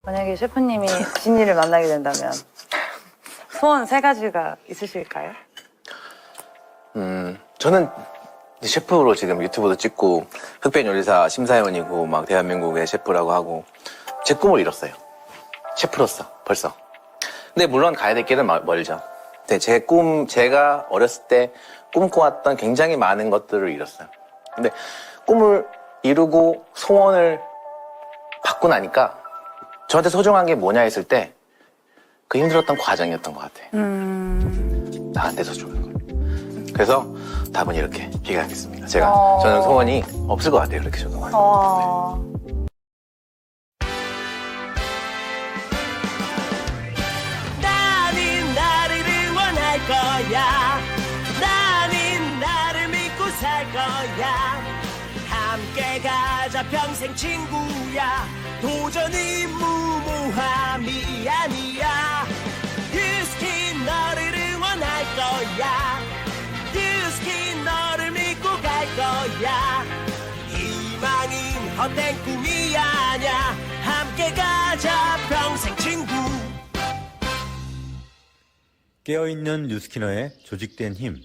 만약에 셰프님이 진이를 만나게 된다면 소원 3가지가 있으실까요? 저는 셰프로 지금 유튜브도 찍고 흑백 요리사 심사위원이고 막 대한민국의 셰프라고 하고 제 꿈을 이뤘어요. 셰프로서 벌써. 근데 물론 가야 될 길은 멀죠. 근데 제가 어렸을 때 꿈꿔왔던 굉장히 많은 것들을 이뤘어요. 근데 꿈을 이루고 소원을 받고 나니까 저한테 소중한 게 뭐냐 했을 때 그 힘들었던 과정이었던 것 같아요. 나한테 소중한 걸. 그래서 답은 이렇게 얘기하겠습니다. 저는 소원이 없을 것 같아요. 이렇게 소중한 거. 나는 나를 응원할 거야. 나는 나를 믿고 살 거야. 함께 가자 평생 친구야. 도전은 무모함이 아니야. 유스킨 너를 응원할 거야. 유스킨 너를 믿고 갈 거야. 희망은 헛된 꿈이 아냐. 함께 가자 평생 친구. 깨어있는 뉴스키너의 조직된 힘,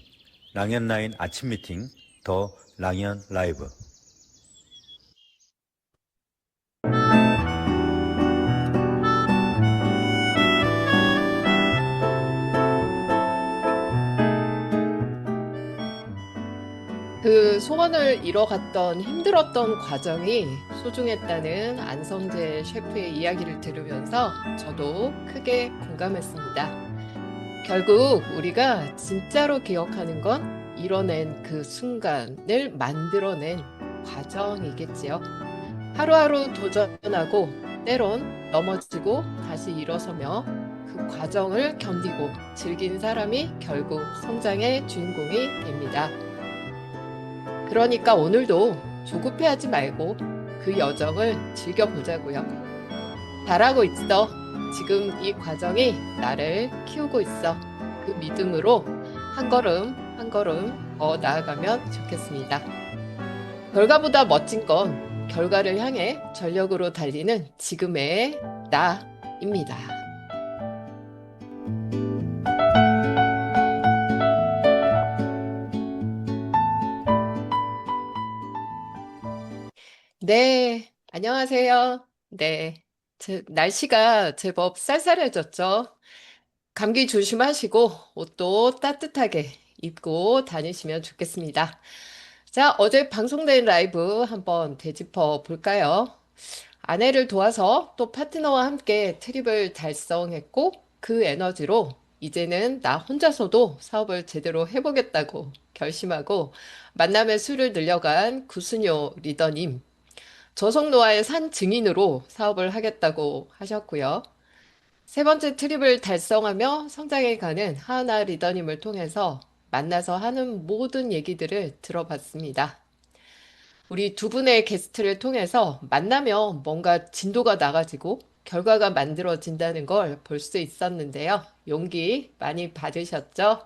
랑연9 아침 미팅, 더 랑연 라이브. 그 소원을 이뤄갔던 힘들었던 과정이 소중했다는 안성재 셰프의 이야기를 들으면서 저도 크게 공감했습니다. 결국 우리가 진짜로 기억하는 건 이뤄낸 그 순간을 만들어낸 과정이겠지요. 하루하루 도전하고 때론 넘어지고 다시 일어서며 그 과정을 견디고 즐긴 사람이 결국 성장의 주인공이 됩니다. 그러니까 오늘도 조급해하지 말고 그 여정을 즐겨보자고요. 잘하고 있어. 지금 이 과정이 나를 키우고 있어. 그 믿음으로 한 걸음 한 걸음 더 나아가면 좋겠습니다. 결과보다 멋진 건 결과를 향해 전력으로 달리는 지금의 나입니다. 네, 안녕하세요. 네, 날씨가 제법 쌀쌀해졌죠. 감기 조심하시고 옷도 따뜻하게 입고 다니시면 좋겠습니다. 자, 어제 방송된 라이브 한번 되짚어 볼까요? 아내를 도와서 또 파트너와 함께 트립을 달성했고 그 에너지로 이제는 나 혼자서도 사업을 제대로 해보겠다고 결심하고 만남의 수를 늘려간 구순요 리더님. 저속노화의 산 증인으로 사업을 하겠다고 하셨고요. 3번째 트립을 달성하며 성장해 가는 하하나 리더님을 통해서 만나서 하는 모든 얘기들을 들어봤습니다. 우리 두 분의 게스트를 통해서 만나면 뭔가 진도가 나가지고 결과가 만들어진다는 걸 볼 수 있었는데요. 용기 많이 받으셨죠?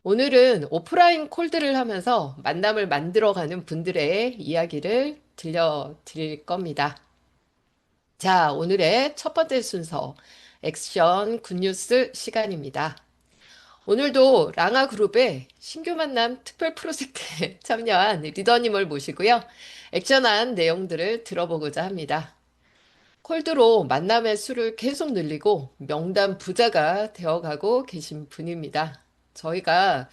오늘은 오프라인 콜드를 하면서 만남을 만들어가는 분들의 이야기를 들려드릴 겁니다. 자, 오늘의 첫 번째 순서, 액션 굿뉴스 시간입니다. 오늘도 랑아그룹의 신규 만남 특별 프로젝트에 참여한 리더님을 모시고요. 액션한 내용들을 들어보고자 합니다. 콜드로 만남의 수를 계속 늘리고 명단 부자가 되어가고 계신 분입니다. 저희가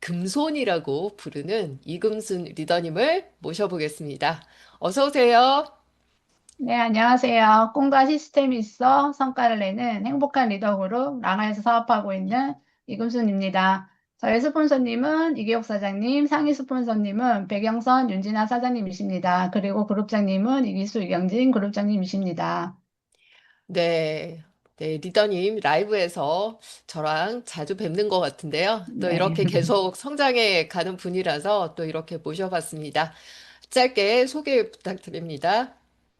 금손이라고 부르는 이금순 리더님을 모셔보겠습니다. 어서 오세요. 네, 안녕하세요. 꿈과 시스템이 있어 성과를 내는 행복한 리더 그룹 랑아에서 사업하고 있는 이금순입니다. 저희 스폰서님은 이기옥 사장님, 상위 스폰서님은 백영선, 윤진아 사장님이십니다. 그리고 그룹장님은 이기수, 이경진 그룹장님이십니다. 네, 네, 리더님 라이브에서 저랑 자주 뵙는 것 같은데요. 또 네. 이렇게 계속 성장해 가는 분이라서 또 이렇게 모셔봤습니다. 짧게 소개 부탁드립니다.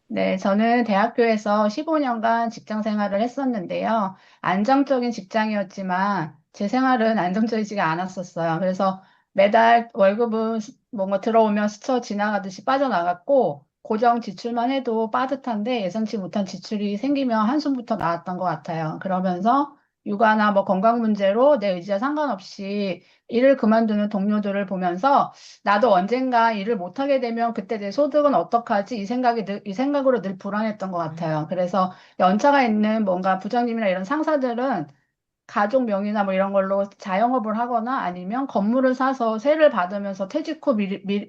네, 저는 대학교에서 15년간 직장 생활을 했었는데요. 안정적인 직장이었지만 제 생활은 안정적이지가 않았었어요. 그래서 매달 월급은 뭔가 들어오면 스쳐 지나가듯이 빠져나갔고 고정 지출만 해도 빠듯한데 예상치 못한 지출이 생기면 한숨부터 나왔던 것 같아요. 그러면서 육아나 뭐 건강 문제로 내 의지와 상관없이 일을 그만두는 동료들을 보면서 나도 언젠가 일을 못하게 되면 그때 내 소득은 어떡하지? 이 생각으로 늘 불안했던 것 같아요. 그래서 연차가 있는 뭔가 부장님이나 이런 상사들은 가족 명의나 뭐 이런 걸로 자영업을 하거나 아니면 건물을 사서 세를 받으면서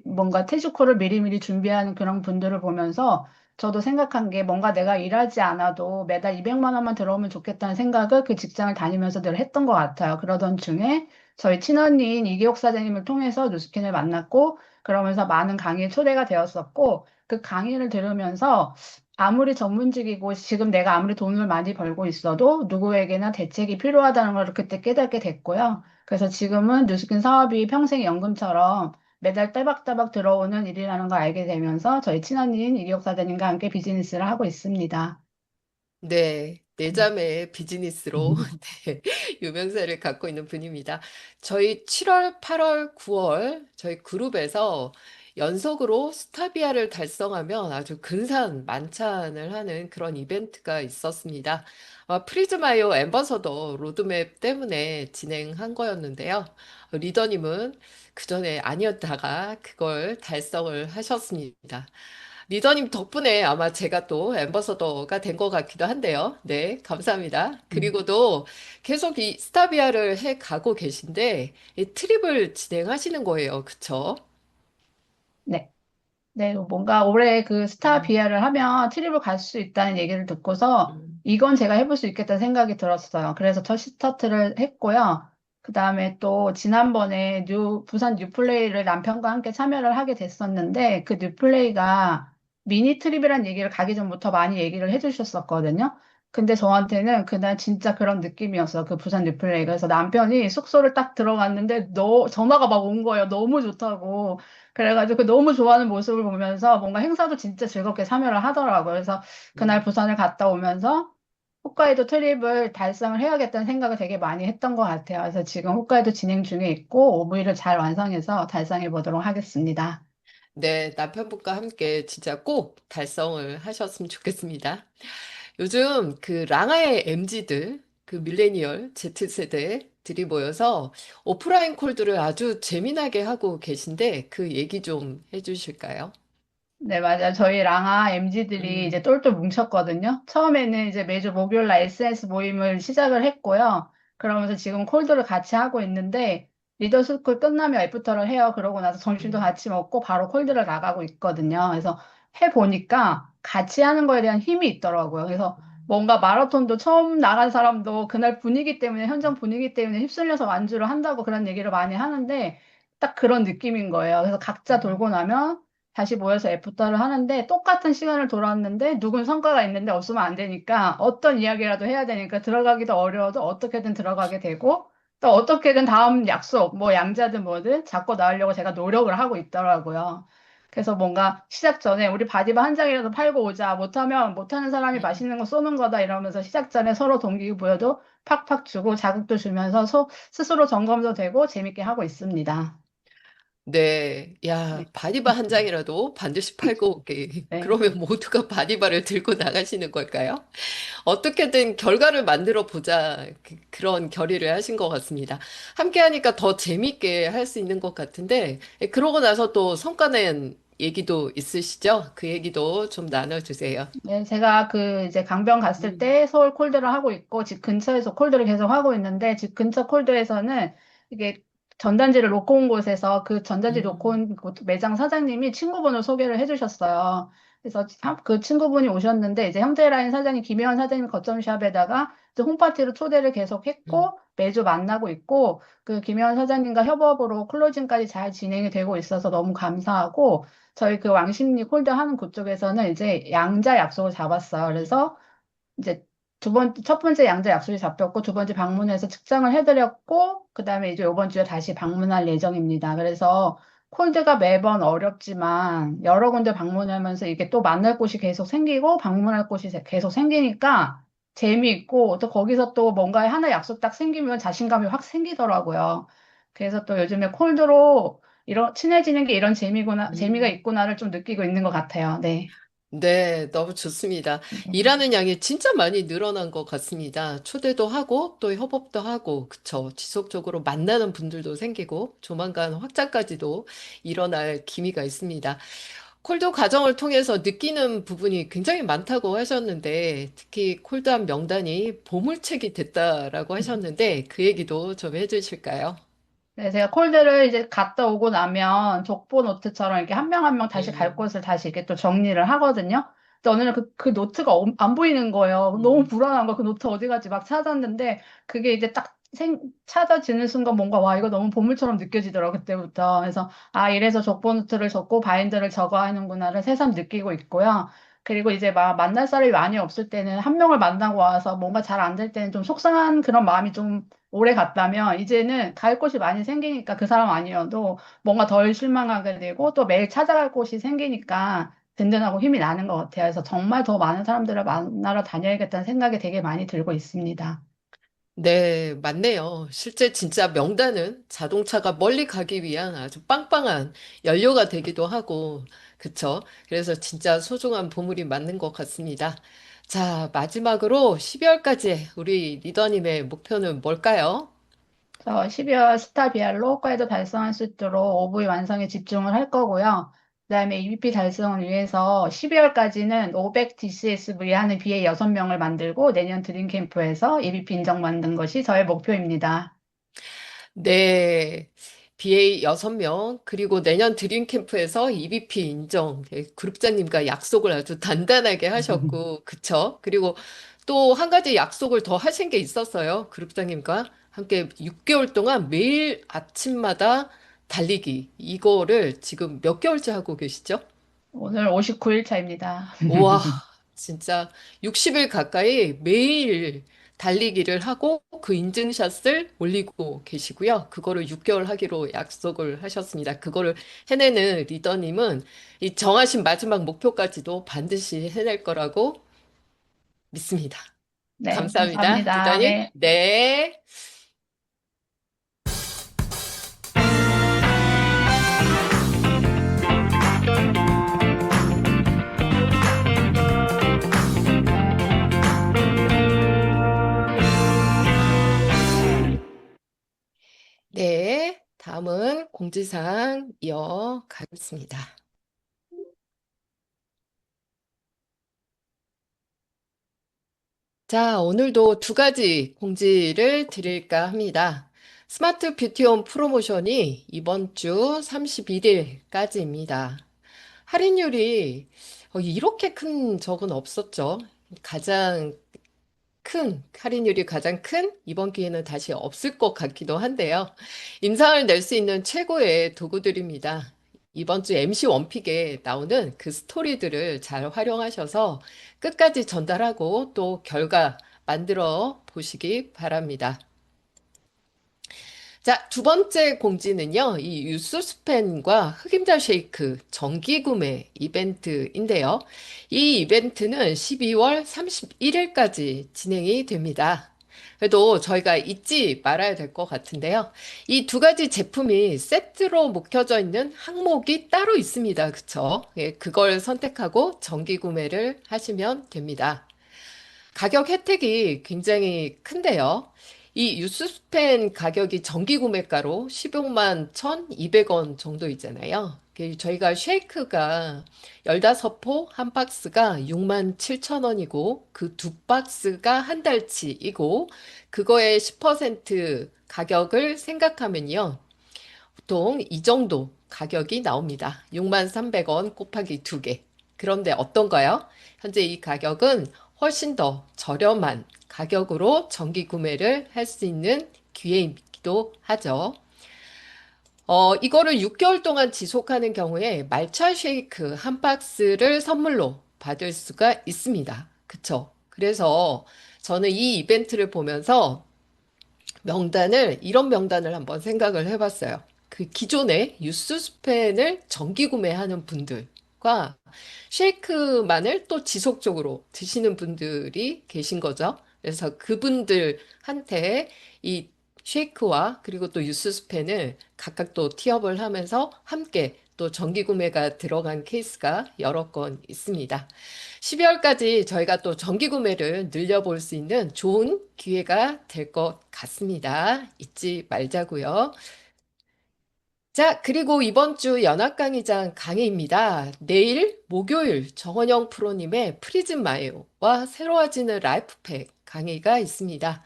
뭔가 퇴직후를 미리미리 준비하는 그런 분들을 보면서 저도 생각한 게 뭔가 내가 일하지 않아도 매달 200만 원만 들어오면 좋겠다는 생각을 그 직장을 다니면서 늘 했던 것 같아요. 그러던 중에 저희 친언니인 이기옥 사장님을 통해서 뉴스킨을 만났고 그러면서 많은 강의에 초대가 되었었고 그 강의를 들으면서 아무리 전문직이고 지금 내가 아무리 돈을 많이 벌고 있어도 누구에게나 대책이 필요하다는 걸 그때 깨닫게 됐고요. 그래서 지금은 뉴스킨 사업이 평생 연금처럼 매달 따박따박 들어오는 일이라는 걸 알게 되면서 저희 친언니인 이기옥 사장님과 함께 비즈니스를 하고 있습니다. 네, 내자매의 비즈니스로 네, 유명세를 갖고 있는 분입니다. 저희 7월, 8월, 9월 저희 그룹에서 연속으로 스타비아를 달성하면 아주 근사한 만찬을 하는 그런 이벤트가 있었습니다. 프리즈마이어 앰버서더 로드맵 때문에 진행한 거였는데요. 리더님은 그전에 아니었다가 그걸 달성을 하셨습니다. 리더님 덕분에 아마 제가 또 앰버서더가 된 것 같기도 한데요. 네, 감사합니다. 그리고도 계속 이 스타비아를 해 가고 계신데 이 트립을 진행하시는 거예요. 그쵸? 네. 네, 뭔가 올해 그 스타 비아를 하면 트립을 갈 수 있다는 얘기를 듣고서 음. 이건 제가 해볼 수 있겠다는 생각이 들었어요. 그래서 첫 스타트를 했고요. 그 다음에 또 지난번에 부산 뉴플레이를 남편과 함께 참여를 하게 됐었는데 그 뉴플레이가 미니 트립이라는 얘기를 가기 전부터 많이 얘기를 해주셨었거든요. 근데 저한테는 그날 진짜 그런 느낌이었어요. 그 부산 뉴플레이. 그래서 남편이 숙소를 딱 들어갔는데 전화가 막 온 거예요. 너무 좋다고. 그래가지고 그 너무 좋아하는 모습을 보면서 뭔가 행사도 진짜 즐겁게 참여를 하더라고요. 그래서 그날 음. 부산을 갔다 오면서 홋카이도 트립을 달성을 해야겠다는 생각을 되게 많이 했던 것 같아요. 그래서 지금 홋카이도 진행 중에 있고 오브이를 잘 완성해서 달성해 보도록 하겠습니다. 네, 남편분과 함께 진짜 꼭 달성을 하셨으면 좋겠습니다. 요즘 그 랑아의 MZ들, 그 밀레니얼 Z세대들이 모여서 오프라인 콜드를 아주 재미나게 하고 계신데 그 얘기 좀 해주실까요? 네, 맞아요. 저희 랑아 MZ들이 음. 이제 똘똘 뭉쳤거든요. 처음에는 이제 매주 목요일 날 SNS 모임을 시작을 했고요. 그러면서 지금 콜드를 같이 하고 있는데, 리더스쿨 끝나면 애프터를 해요. 그러고 나서 점심도 음. 같이 먹고 바로 콜드를 나가고 있거든요. 그래서 해보니까 같이 하는 거에 대한 힘이 있더라고요. 그래서 뭔가 마라톤도 처음 나간 사람도 그날 분위기 때문에, 현장 분위기 때문에 휩쓸려서 완주를 한다고 그런 얘기를 많이 하는데, 딱 그런 느낌인 거예요. 그래서 각자 돌고 나면 다시 모여서 애프터를 하는데 똑같은 시간을 돌았는데 누군 성과가 있는데 없으면 안 되니까 어떤 이야기라도 해야 되니까 들어가기도 어려워도 어떻게든 들어가게 되고 또 어떻게든 다음 약속 뭐 양자든 뭐든 잡고 나오려고 제가 노력을 하고 있더라고요. 그래서 뭔가 시작 전에 우리 바디바 한 장이라도 팔고 오자 못하면 못하는 사람이 음. 맛있는 거 쏘는 거다 이러면서 시작 전에 서로 동기부여도 팍팍 주고 자극도 주면서 스스로 점검도 되고 재밌게 하고 있습니다. 네, 야, 네. 바디바 한 장이라도 반드시 팔고 오게. 네. 그러면 모두가 바디바를 들고 나가시는 걸까요? 어떻게든 결과를 만들어 보자. 그런 결의를 하신 것 같습니다. 함께 하니까 더 재밌게 할 수 있는 것 같은데, 그러고 나서 또 성과낸 얘기도 있으시죠? 그 얘기도 좀 나눠주세요. 네, 제가 그 이제 강변 갔을 음. 때 서울 콜드를 하고 있고 집 근처에서 콜드를 계속 하고 있는데 집 근처 콜드에서는 이게 전단지를 놓고 온 곳에서 그 전단지 놓고 음. 온 매장 사장님이 친구분을 소개를 해주셨어요. 그래서 그 친구분이 오셨는데 이제 현대라인 사장님 김혜원 사장님 거점샵에다가 이제 홈파티로 초대를 계속 음. 했고 매주 만나고 있고 그 김혜원 사장님과 협업으로 클로징까지 잘 진행이 되고 있어서 너무 감사하고 저희 그 왕십리 콜드 하는 그쪽에서는 이제 양자 약속을 잡았어요. 그래서 이제 첫 번째 양자 약속이 잡혔고, 두 번째 방문해서 측정을 해드렸고, 그 다음에 이제 이번 주에 다시 방문할 예정입니다. 그래서 콜드가 매번 어렵지만 여러 군데 방문하면서 이게 또 만날 곳이 계속 생기고, 방문할 곳이 계속 생기니까 재미있고, 또 거기서 또 뭔가에 하나 약속 딱 생기면 자신감이 확 생기더라고요. 그래서 또 요즘에 콜드로 친해지는 게 이런 재미가 음. 있구나를 좀 느끼고 있는 것 같아요. 네. 네, 너무 좋습니다. 일하는 양이 진짜 많이 늘어난 것 같습니다. 초대도 하고 또 협업도 하고, 그쵸. 지속적으로 만나는 분들도 생기고, 조만간 확장까지도 일어날 기미가 있습니다. 콜드 과정을 통해서 느끼는 부분이 굉장히 많다고 하셨는데, 특히 콜드한 명단이 보물책이 됐다라고 하셨는데, 그 얘기도 좀 해주실까요? 네, 제가 콜드를 이제 갔다 오고 나면 족보 노트처럼 이렇게 한 명 한 명 다시 갈 네. 곳을 다시 이렇게 또 정리를 하거든요. 근데 어느 날 그 노트가 안 보이는 거예요. 너무 음. 불안한 거야. 그 노트 어디 갔지 막 찾았는데 그게 이제 딱 찾아지는 순간 뭔가 와, 이거 너무 보물처럼 느껴지더라고, 그때부터. 그래서 아, 이래서 족보 노트를 적고 바인더를 적어 하는구나를 새삼 느끼고 있고요. 그리고 이제 막 만날 사람이 많이 없을 때는 한 명을 만나고 와서 뭔가 잘 안 될 때는 좀 속상한 그런 마음이 좀 오래 갔다면 이제는 갈 곳이 많이 생기니까 그 사람 아니어도 뭔가 덜 실망하게 되고 또 매일 찾아갈 곳이 생기니까 든든하고 힘이 나는 것 같아요. 그래서 정말 더 많은 사람들을 만나러 다녀야겠다는 생각이 되게 많이 들고 있습니다. 네, 맞네요. 실제 진짜 명단은 자동차가 멀리 가기 위한 아주 빵빵한 연료가 되기도 하고, 그쵸? 그래서 진짜 소중한 보물이 맞는 것 같습니다. 자, 마지막으로 12월까지 우리 리더님의 목표는 뭘까요? 12월 스타 비알로 호카이도 달성할 수 있도록 OV 완성에 집중을 할 거고요. 그다음에 EBP 달성을 위해서 12월까지는 500 DCSV 하는 BA 6명을 만들고 내년 드림캠프에서 EBP 인정받는 것이 저의 목표입니다. 네. BA 6명, 그리고 내년 드림캠프에서 EBP 인정, 그룹장님과 약속을 아주 단단하게 하셨고, 그쵸? 그리고 또 한 가지 약속을 더 하신 게 있었어요. 그룹장님과 함께 6개월 동안 매일 아침마다 달리기. 이거를 지금 몇 개월째 하고 계시죠? 오늘 59일 차입니다. 와, 진짜 60일 가까이 매일 달리기를 하고 그 인증샷을 올리고 계시고요. 그거를 6개월 하기로 약속을 하셨습니다. 그거를 해내는 리더님은 이 정하신 마지막 목표까지도 반드시 해낼 거라고 믿습니다. 네, 감사합니다, 감사합니다. 리더님. 네. 네. 네. 다음은 공지사항 이어가겠습니다. 자, 오늘도 두 가지 공지를 드릴까 합니다. 스마트 뷰티홈 프로모션이 이번 주 31일까지입니다. 할인율이 이렇게 큰 적은 없었죠. 가장 할인율이 가장 큰 이번 기회는 다시 없을 것 같기도 한데요. 인상을 낼 수 있는 최고의 도구들입니다. 이번 주 MC 원픽에 나오는 그 스토리들을 잘 활용하셔서 끝까지 전달하고 또 결과 만들어 보시기 바랍니다. 자, 두 번째 공지는요, 이 유스스펜과 흑임자 쉐이크 정기 구매 이벤트인데요. 이 이벤트는 12월 31일까지 진행이 됩니다. 그래도 저희가 잊지 말아야 될 것 같은데요. 이 두 가지 제품이 세트로 묶여져 있는 항목이 따로 있습니다. 그쵸? 예, 그걸 선택하고 정기 구매를 하시면 됩니다. 가격 혜택이 굉장히 큰데요. 이 유스스펜 가격이 정기 구매가로 16만 1,200원 정도 있잖아요. 저희가 쉐이크가 15포 한 박스가 6만 7천 원이고 그 두 박스가 한 달치이고 그거의 10% 가격을 생각하면요. 보통 이 정도 가격이 나옵니다. 6만 300원 곱하기 두 개. 그런데 어떤가요? 현재 이 가격은 훨씬 더 저렴한 가격으로 정기 구매를 할 수 있는 기회이기도 하죠. 이거를 6개월 동안 지속하는 경우에 말차 쉐이크 한 박스를 선물로 받을 수가 있습니다. 그쵸? 그래서 저는 이 이벤트를 보면서 이런 명단을 한번 생각을 해봤어요. 그 기존에 유스스펜을 정기 구매하는 분들과 쉐이크만을 또 지속적으로 드시는 분들이 계신 거죠. 그래서 그분들한테 이 쉐이크와 그리고 또 유스스펜을 각각 또 티업을 하면서 함께 또 정기 구매가 들어간 케이스가 여러 건 있습니다. 12월까지 저희가 또 정기 구매를 늘려볼 수 있는 좋은 기회가 될 것 같습니다. 잊지 말자고요. 자, 그리고 이번 주 연합 강의장 강의입니다. 내일 목요일 정원영 프로님의 프리즘 마이오와 새로워지는 라이프팩 강의가 있습니다.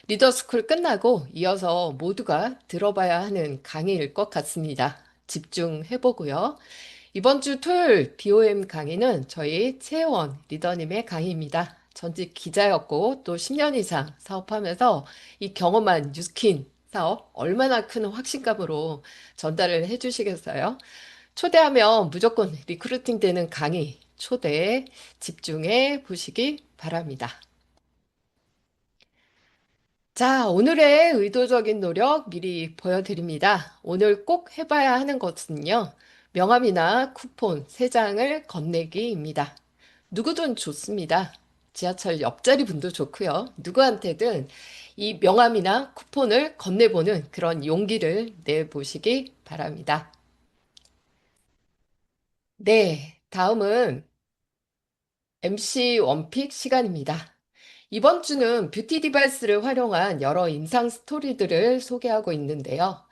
리더스쿨 끝나고 이어서 모두가 들어봐야 하는 강의일 것 같습니다. 집중해보고요. 이번 주 토요일 BOM 강의는 저희 최혜원 리더님의 강의입니다. 전직 기자였고 또 10년 이상 사업하면서 이 경험한 뉴스킨 사업 얼마나 큰 확신감으로 전달을 해주시겠어요? 초대하면 무조건 리크루팅 되는 강의 초대 집중해 보시기 바랍니다. 자, 오늘의 의도적인 노력 미리 보여드립니다. 오늘 꼭 해봐야 하는 것은요, 명함이나 쿠폰 3장을 건네기입니다. 누구든 좋습니다. 지하철 옆자리 분도 좋고요. 누구한테든 이 명함이나 쿠폰을 건네보는 그런 용기를 내보시기 바랍니다. 네, 다음은 MC 원픽 시간입니다. 이번 주는 뷰티 디바이스를 활용한 여러 임상 스토리들을 소개하고 있는데요.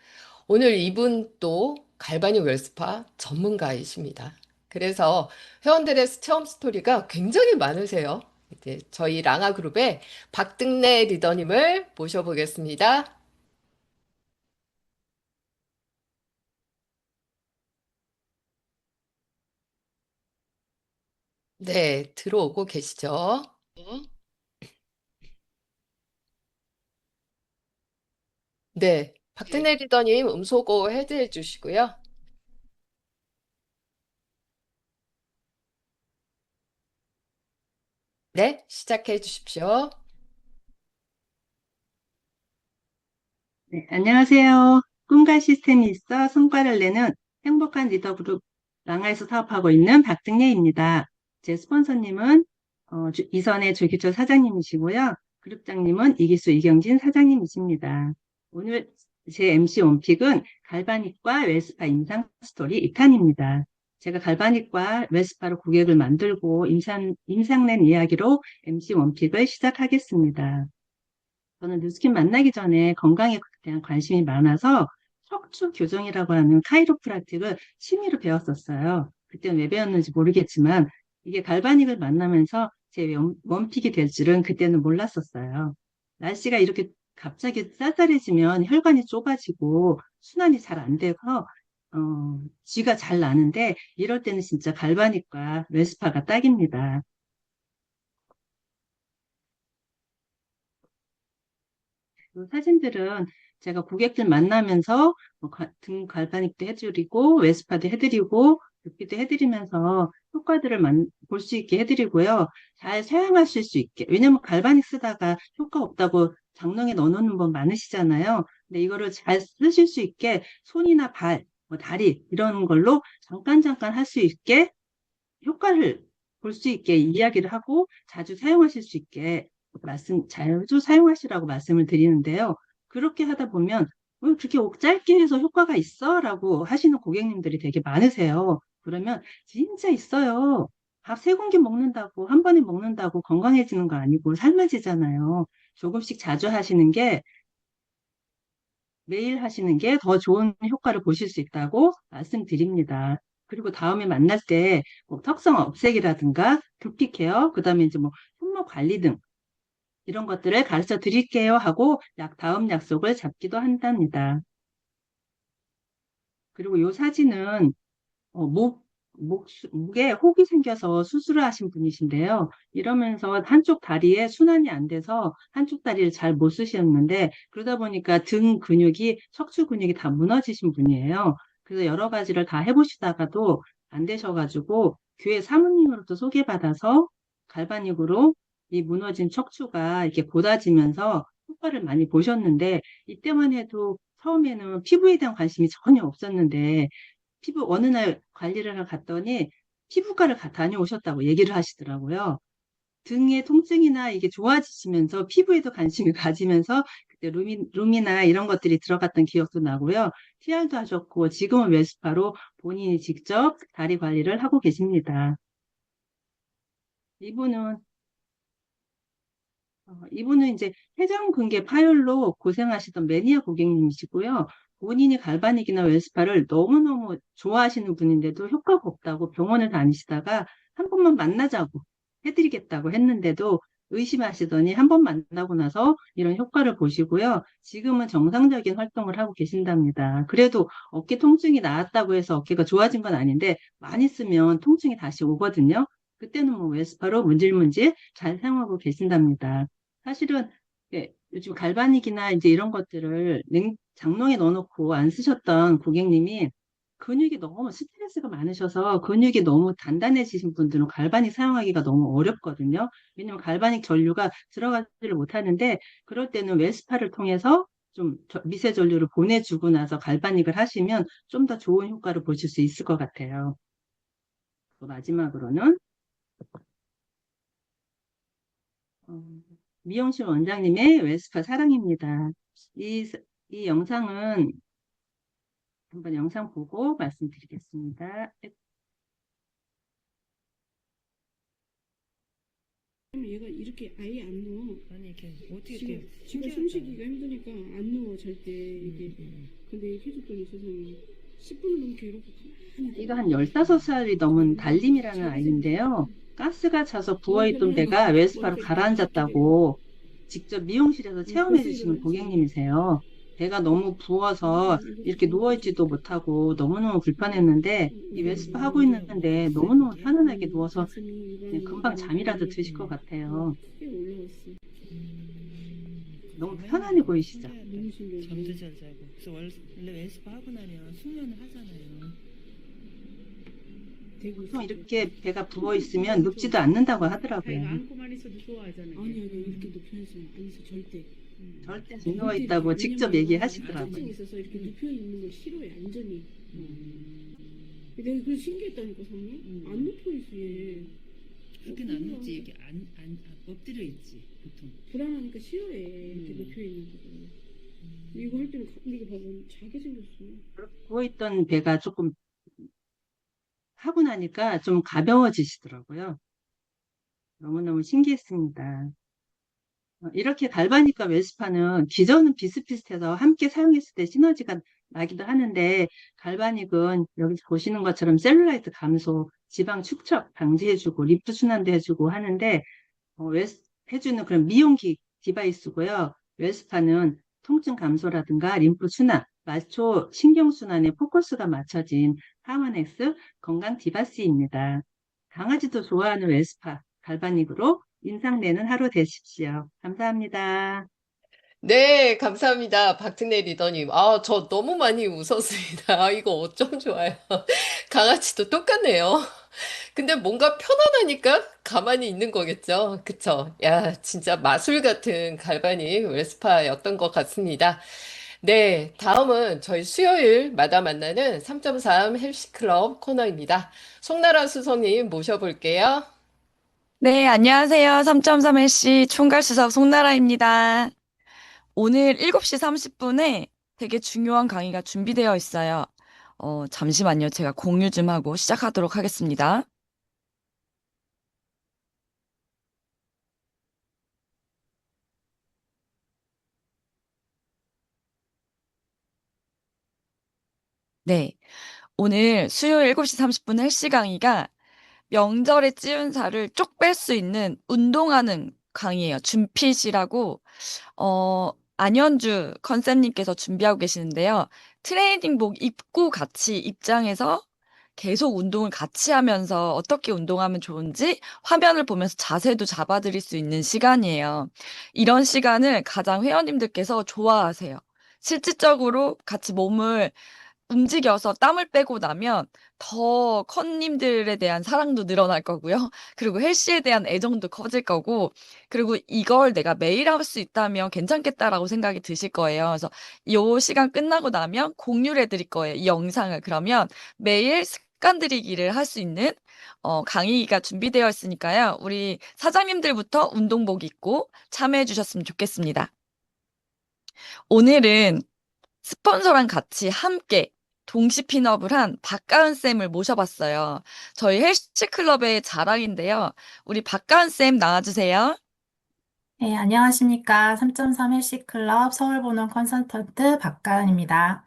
오늘 이분 또 갈바닉 웰스파 전문가이십니다. 그래서 회원들의 체험 스토리가 굉장히 많으세요. 이제 저희 랑아 그룹의 박등래 리더님을 모셔보겠습니다. 네, 들어오고 계시죠? 네, 박등래 리더님 음소거 해제해 주시고요. 네, 시작해 주십시오. 네, 안녕하세요. 꿈과 시스템이 있어 성과를 내는 행복한 리더 그룹 랑아에서 사업하고 있는 박등예입니다. 제 스폰서님은 이선의 조기철 사장님이시고요. 그룹장님은 이기수 이경진 사장님이십니다. 오늘 제 MC 원픽은 갈바닉과 웰스파 임상 스토리 2탄입니다. 제가 갈바닉과 웰스파로 고객을 만들고 임상낸 이야기로 MC 원픽을 시작하겠습니다. 저는 뉴스킨 만나기 전에 건강에 대한 관심이 많아서 척추 교정이라고 하는 카이로프라틱을 취미로 배웠었어요. 그때는 왜 배웠는지 모르겠지만 이게 갈바닉을 만나면서 제 원픽이 될 줄은 그때는 몰랐었어요. 날씨가 이렇게 갑자기 쌀쌀해지면 혈관이 좁아지고 순환이 잘 안 돼서 쥐가 잘 나는데 이럴 때는 진짜 갈바닉과 웰스파가 딱입니다. 그 사진들은 제가 고객들 만나면서 등 갈바닉도 해드리고 웨스파도 해드리고 붓기도 해드리면서 효과들을 볼 수 있게 해드리고요. 잘 사용하실 수 있게. 왜냐면 갈바닉 쓰다가 효과 없다고 장롱에 넣어놓는 분 많으시잖아요. 근데 이거를 잘 쓰실 수 있게 손이나 발, 다리 이런 걸로 잠깐 할 수 있게 효과를 볼 수 있게 이야기를 하고 자주 사용하실 수 있게 자주 사용하시라고 말씀을 드리는데요. 그렇게 하다 보면 그렇게 짧게 해서 효과가 있어? 라고 하시는 고객님들이 되게 많으세요. 그러면 진짜 있어요. 밥 3공기 먹는다고 한 번에 먹는다고 건강해지는 거 아니고 삶아지잖아요. 조금씩 자주 하시는 게 매일 하시는 게 더 좋은 효과를 보실 수 있다고 말씀드립니다. 그리고 다음에 만날 때 뭐 턱성 없애기라든가 두피 케어, 그 다음에 이제 뭐 손목 관리 등 이런 것들을 가르쳐 드릴게요 하고 다음 약속을 잡기도 한답니다. 그리고 이 사진은 목에 혹이 생겨서 수술을 하신 분이신데요. 이러면서 한쪽 다리에 순환이 안 돼서 한쪽 다리를 잘 못 쓰셨는데 그러다 보니까 등 근육이 척추 근육이 다 무너지신 분이에요. 그래서 여러 가지를 다 해보시다가도 안 되셔가지고 교회 사모님으로부터 소개받아서 갈바닉으로 이 무너진 척추가 이렇게 곧아지면서 효과를 많이 보셨는데 이때만 해도 처음에는 피부에 대한 관심이 전혀 없었는데 어느 날 관리를 하러 갔더니 피부과를 다녀오셨다고 얘기를 하시더라고요. 등의 통증이나 이게 좋아지시면서 피부에도 관심을 가지면서 그때 룸이나 이런 것들이 들어갔던 기억도 나고요. TR도 하셨고 지금은 웰스파로 본인이 직접 다리 관리를 하고 계십니다. 이분은 이제 회전근개 파열로 고생하시던 매니아 고객님이시고요. 본인이 갈바닉이나 웰스파를 너무너무 좋아하시는 분인데도 효과가 없다고 병원을 다니시다가 한 번만 만나자고 해드리겠다고 했는데도 의심하시더니 한 번 만나고 나서 이런 효과를 보시고요. 지금은 정상적인 활동을 하고 계신답니다. 그래도 어깨 통증이 나았다고 해서 어깨가 좋아진 건 아닌데 많이 쓰면 통증이 다시 오거든요. 그때는 뭐 웰스파로 문질문질 잘 사용하고 계신답니다. 사실은 요즘 갈바닉이나 이제 이런 것들을 장롱에 넣어놓고 안 쓰셨던 고객님이 근육이 너무 스트레스가 많으셔서 근육이 너무 단단해지신 분들은 갈바닉 사용하기가 너무 어렵거든요. 왜냐면 갈바닉 전류가 들어가지를 못하는데 그럴 때는 웰스파를 통해서 좀 미세 전류를 보내주고 나서 갈바닉을 하시면 좀 더 좋은 효과를 보실 수 있을 것 같아요. 또 마지막으로는 미용실 원장님의 웰스파 사랑입니다. 이 영상은 한번 영상 보고 말씀드리겠습니다. 얘가 이렇게 아예 안 누워. 아니 이렇게 어떻게 지금 이렇게 지가 숨쉬기가 힘드니까 안 누워 절대 이게. 근데 해줬더니 세상에 10분을 넘게 이렇게 가만히. 이거 한 15살이 넘은 달림이라는 아이인데요. 가스가 차서 부어있던 데가 웰스파로 가라앉았다고 직접 미용실에서 체험해 주시는 고객님이세요. 배가 너무 부어서 이렇게 누워있지도 못하고 너무너무 불편했는데 이 웰스파 하고 있는데 너무너무 편안하게 누워서 그냥 금방 잠이라도 드실 것 같아요. 너무 편안해 보이시죠? 잠들지 않고. 그래서 원래 웰스파 하고 나면 숙면을 하잖아요. 보통 이렇게 배가 부어 있으면 눕지도 않는다고 하더라고요. 안고만 있어도 좋아하잖아요. 아니 이렇게 눕혀있어 안 있어 절대. 절대 누워 있다고 직접 얘기하시더라고요. 통증이 있어서 이렇게 눕혀 있는 걸 싫어해 완전히. 내가 그 신기했다니까 선생님. 안 눕혀 있어 얘. 그렇게는 안 눕지. 이렇게 엎드려 있지 보통. 불안하니까 싫어해 이렇게 눕혀 있는 거. 이거 할 때는 이게 봐봐 자게 생겼어. 부어 있던 배가 조금 하고 나니까 좀 가벼워지시더라고요. 너무너무 신기했습니다. 이렇게 갈바닉과 웰스파는 기전은 비슷비슷해서 함께 사용했을 때 시너지가 나기도 하는데 갈바닉은 여기 보시는 것처럼 셀룰라이트 감소, 지방 축적 방지해주고 림프 순환도 해주고 하는데 해주는 그런 미용기 디바이스고요. 웰스파는 통증 감소라든가 림프 순환, 말초 신경순환에 포커스가 맞춰진 하원엑스 건강 디바스입니다. 강아지도 좋아하는 웰스파 갈바닉으로 인상내는 하루 되십시오. 감사합니다. 네, 감사합니다. 박특내 리더님. 저 너무 많이 웃었습니다. 이거 어쩜 좋아요. 강아지도 똑같네요. 근데 뭔가 편안하니까 가만히 있는 거겠죠. 그쵸? 야, 진짜 마술 같은 갈바닉 웰스파였던 것 같습니다. 네, 다음은 저희 수요일마다 만나는 3.3 헬스클럽 코너입니다. 송나라 수석님 모셔볼게요. 네, 안녕하세요. 3.3LC 총괄수석 송나라입니다. 오늘 7시 30분에 되게 중요한 강의가 준비되어 있어요. 잠시만요. 제가 공유 좀 하고 시작하도록 하겠습니다. 네, 오늘 수요일 7시 30분 헬스 강의가 명절에 찌운 살을 쪽 뺄 수 있는 운동하는 강의예요. 준핏이라고 안현주 컨셉님께서 준비하고 계시는데요. 트레이닝복 입고 같이 입장해서 계속 운동을 같이 하면서 어떻게 운동하면 좋은지 화면을 보면서 자세도 잡아드릴 수 있는 시간이에요. 이런 시간을 가장 회원님들께서 좋아하세요. 실질적으로 같이 몸을 움직여서 땀을 빼고 나면 더 컨님들에 대한 사랑도 늘어날 거고요. 그리고 헬스에 대한 애정도 커질 거고, 그리고 이걸 내가 매일 할 수 있다면 괜찮겠다라고 생각이 드실 거예요. 그래서 이 시간 끝나고 나면 공유를 해드릴 거예요. 이 영상을. 그러면 매일 습관 들이기를 할 수 있는 강의가 준비되어 있으니까요. 우리 사장님들부터 운동복 입고 참여해 주셨으면 좋겠습니다. 오늘은 스폰서랑 같이 함께 동시 핀업을 한 박가은 쌤을 모셔봤어요. 저희 헬스클럽의 자랑인데요. 우리 박가은 쌤 나와주세요. 네, 안녕하십니까. 3.3 헬시클럽 서울본원 컨설턴트 박가은입니다.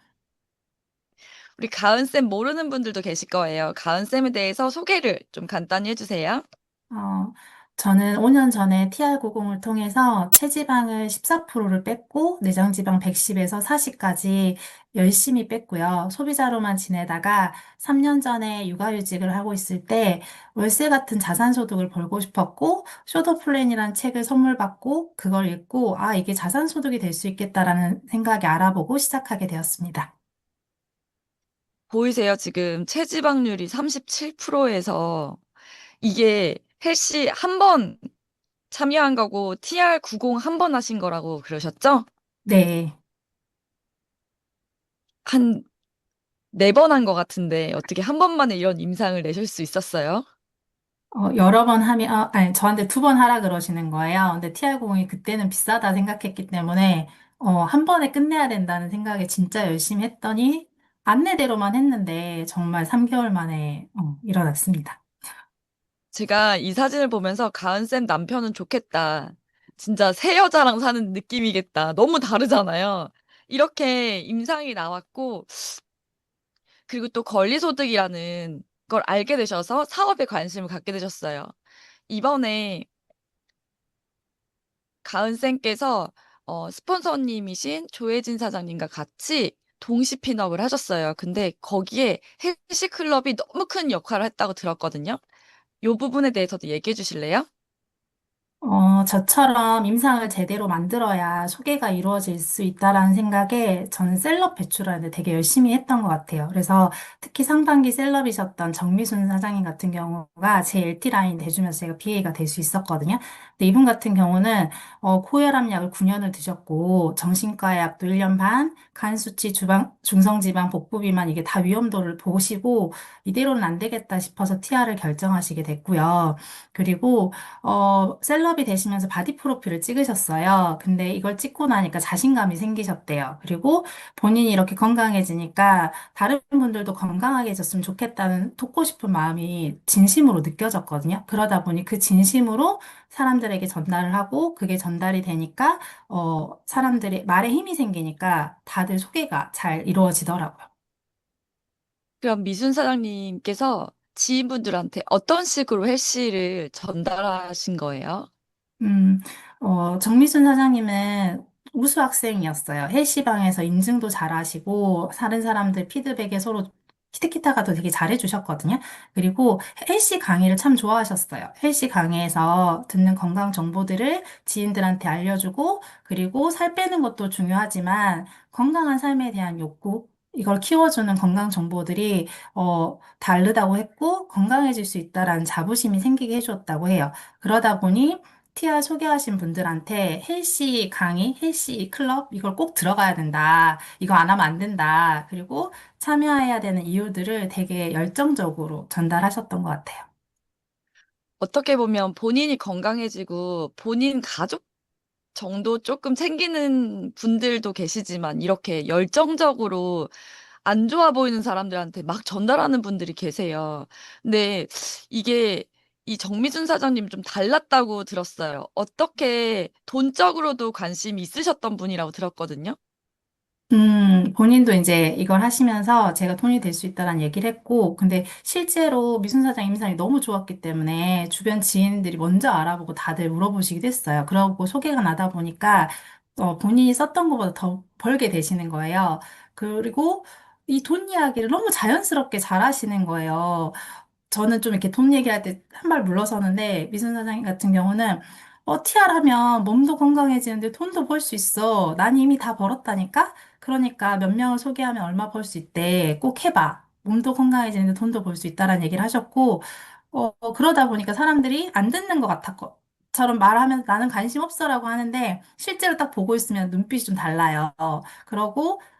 우리 가은 쌤 모르는 분들도 계실 거예요. 가은 쌤에 대해서 소개를 좀 간단히 해주세요. 어, 저는 5년 전에 TR90을 통해서 체지방을 14%를 뺐고, 내장지방 110에서 40까지 열심히 뺐고요. 소비자로만 지내다가 3년 전에 육아휴직을 하고 있을 때 월세 같은 자산소득을 벌고 싶었고, 쇼더 플랜이라는 책을 선물 받고, 그걸 읽고, 아, 이게 자산소득이 될 수 있겠다라는 생각에 알아보고 시작하게 되었습니다. 보이세요? 지금 체지방률이 37%에서 이게 헬시 한 번 참여한 거고 TR90 한 번 하신 거라고 그러셨죠? 네. 한 4번 한 것 같은데 어떻게 한 번만에 이런 임상을 내실 수 있었어요? 여러 번 하면, 아니, 저한테 2번 하라 그러시는 거예요. 근데 TR0이 그때는 비싸다 생각했기 때문에, 한 번에 끝내야 된다는 생각에 진짜 열심히 했더니, 안내대로만 했는데, 정말 3개월 만에, 일어났습니다. 제가 이 사진을 보면서 가은쌤 남편은 좋겠다. 진짜 새 여자랑 사는 느낌이겠다. 너무 다르잖아요. 이렇게 임상이 나왔고, 그리고 또 권리소득이라는 걸 알게 되셔서 사업에 관심을 갖게 되셨어요. 이번에 가은쌤께서 스폰서님이신 조혜진 사장님과 같이 동시 핀업을 하셨어요. 근데 거기에 헬스클럽이 너무 큰 역할을 했다고 들었거든요. 이 부분에 대해서도 얘기해 주실래요? 저처럼 임상을 제대로 만들어야 소개가 이루어질 수 있다라는 생각에 저는 셀럽 배출하는데 되게 열심히 했던 것 같아요. 그래서 특히 상반기 셀럽이셨던 정미순 사장님 같은 경우가 제 LT 라인 대주면서 제가 BA가 될 수 있었거든요. 근데 이분 같은 경우는 고혈압 약을 9년을 드셨고 정신과 약도 1년 반, 간 수치, 중성지방, 복부비만 이게 다 위험도를 보시고 이대로는 안 되겠다 싶어서 TR을 결정하시게 됐고요. 그리고 셀럽이 되시면서 바디 프로필을 찍으셨어요. 근데 이걸 찍고 나니까 자신감이 생기셨대요. 그리고 본인이 이렇게 건강해지니까 다른 분들도 건강하게해졌으면 좋겠다는 돕고 싶은 마음이 진심으로 느껴졌거든요. 그러다 보니 그 진심으로 사람들에게 전달을 하고 그게 전달이 되니까, 사람들이 말에 힘이 생기니까 다들 소개가 잘 이루어지더라고요. 그럼 미순 사장님께서 지인분들한테 어떤 식으로 헬스를 전달하신 거예요? 음, 정미순 사장님은 우수 학생이었어요. 헬시방에서 인증도 잘하시고, 다른 사람들 피드백에 서로 키트키타가도 되게 잘해주셨거든요. 그리고 헬시 강의를 참 좋아하셨어요. 헬시 강의에서 듣는 건강 정보들을 지인들한테 알려주고, 그리고 살 빼는 것도 중요하지만, 건강한 삶에 대한 욕구, 이걸 키워주는 건강 정보들이, 다르다고 했고, 건강해질 수 있다라는 자부심이 생기게 해주었다고 해요. 그러다 보니, 티아 소개하신 분들한테 헬시 강의, 헬시 클럽 이걸 꼭 들어가야 된다. 이거 안 하면 안 된다. 그리고 참여해야 되는 이유들을 되게 열정적으로 전달하셨던 것 같아요. 어떻게 보면 본인이 건강해지고 본인 가족 정도 조금 챙기는 분들도 계시지만 이렇게 열정적으로 안 좋아 보이는 사람들한테 막 전달하는 분들이 계세요. 근데 이게 이 정미준 사장님 좀 달랐다고 들었어요. 어떻게 돈적으로도 관심이 있으셨던 분이라고 들었거든요. 본인도 이제 이걸 하시면서 제가 돈이 될 수 있다는 얘기를 했고, 근데 실제로 미순 사장 임상이 너무 좋았기 때문에 주변 지인들이 먼저 알아보고 다들 물어보시기도 했어요. 그러고 소개가 나다 보니까, 본인이 썼던 것보다 더 벌게 되시는 거예요. 그리고 이 돈 이야기를 너무 자연스럽게 잘 하시는 거예요. 저는 좀 이렇게 돈 얘기할 때 한 발 물러서는데 미순 사장님 같은 경우는 TR 하면 몸도 건강해지는데 돈도 벌 수 있어. 난 이미 다 벌었다니까? 그러니까 몇 명을 소개하면 얼마 벌 수 있대. 꼭 해봐. 몸도 건강해지는데 돈도 벌 수 있다라는 얘기를 하셨고, 그러다 보니까 사람들이 안 듣는 것 같아처럼 말하면 나는 관심 없어라고 하는데 실제로 딱 보고 있으면 눈빛이 좀 달라요.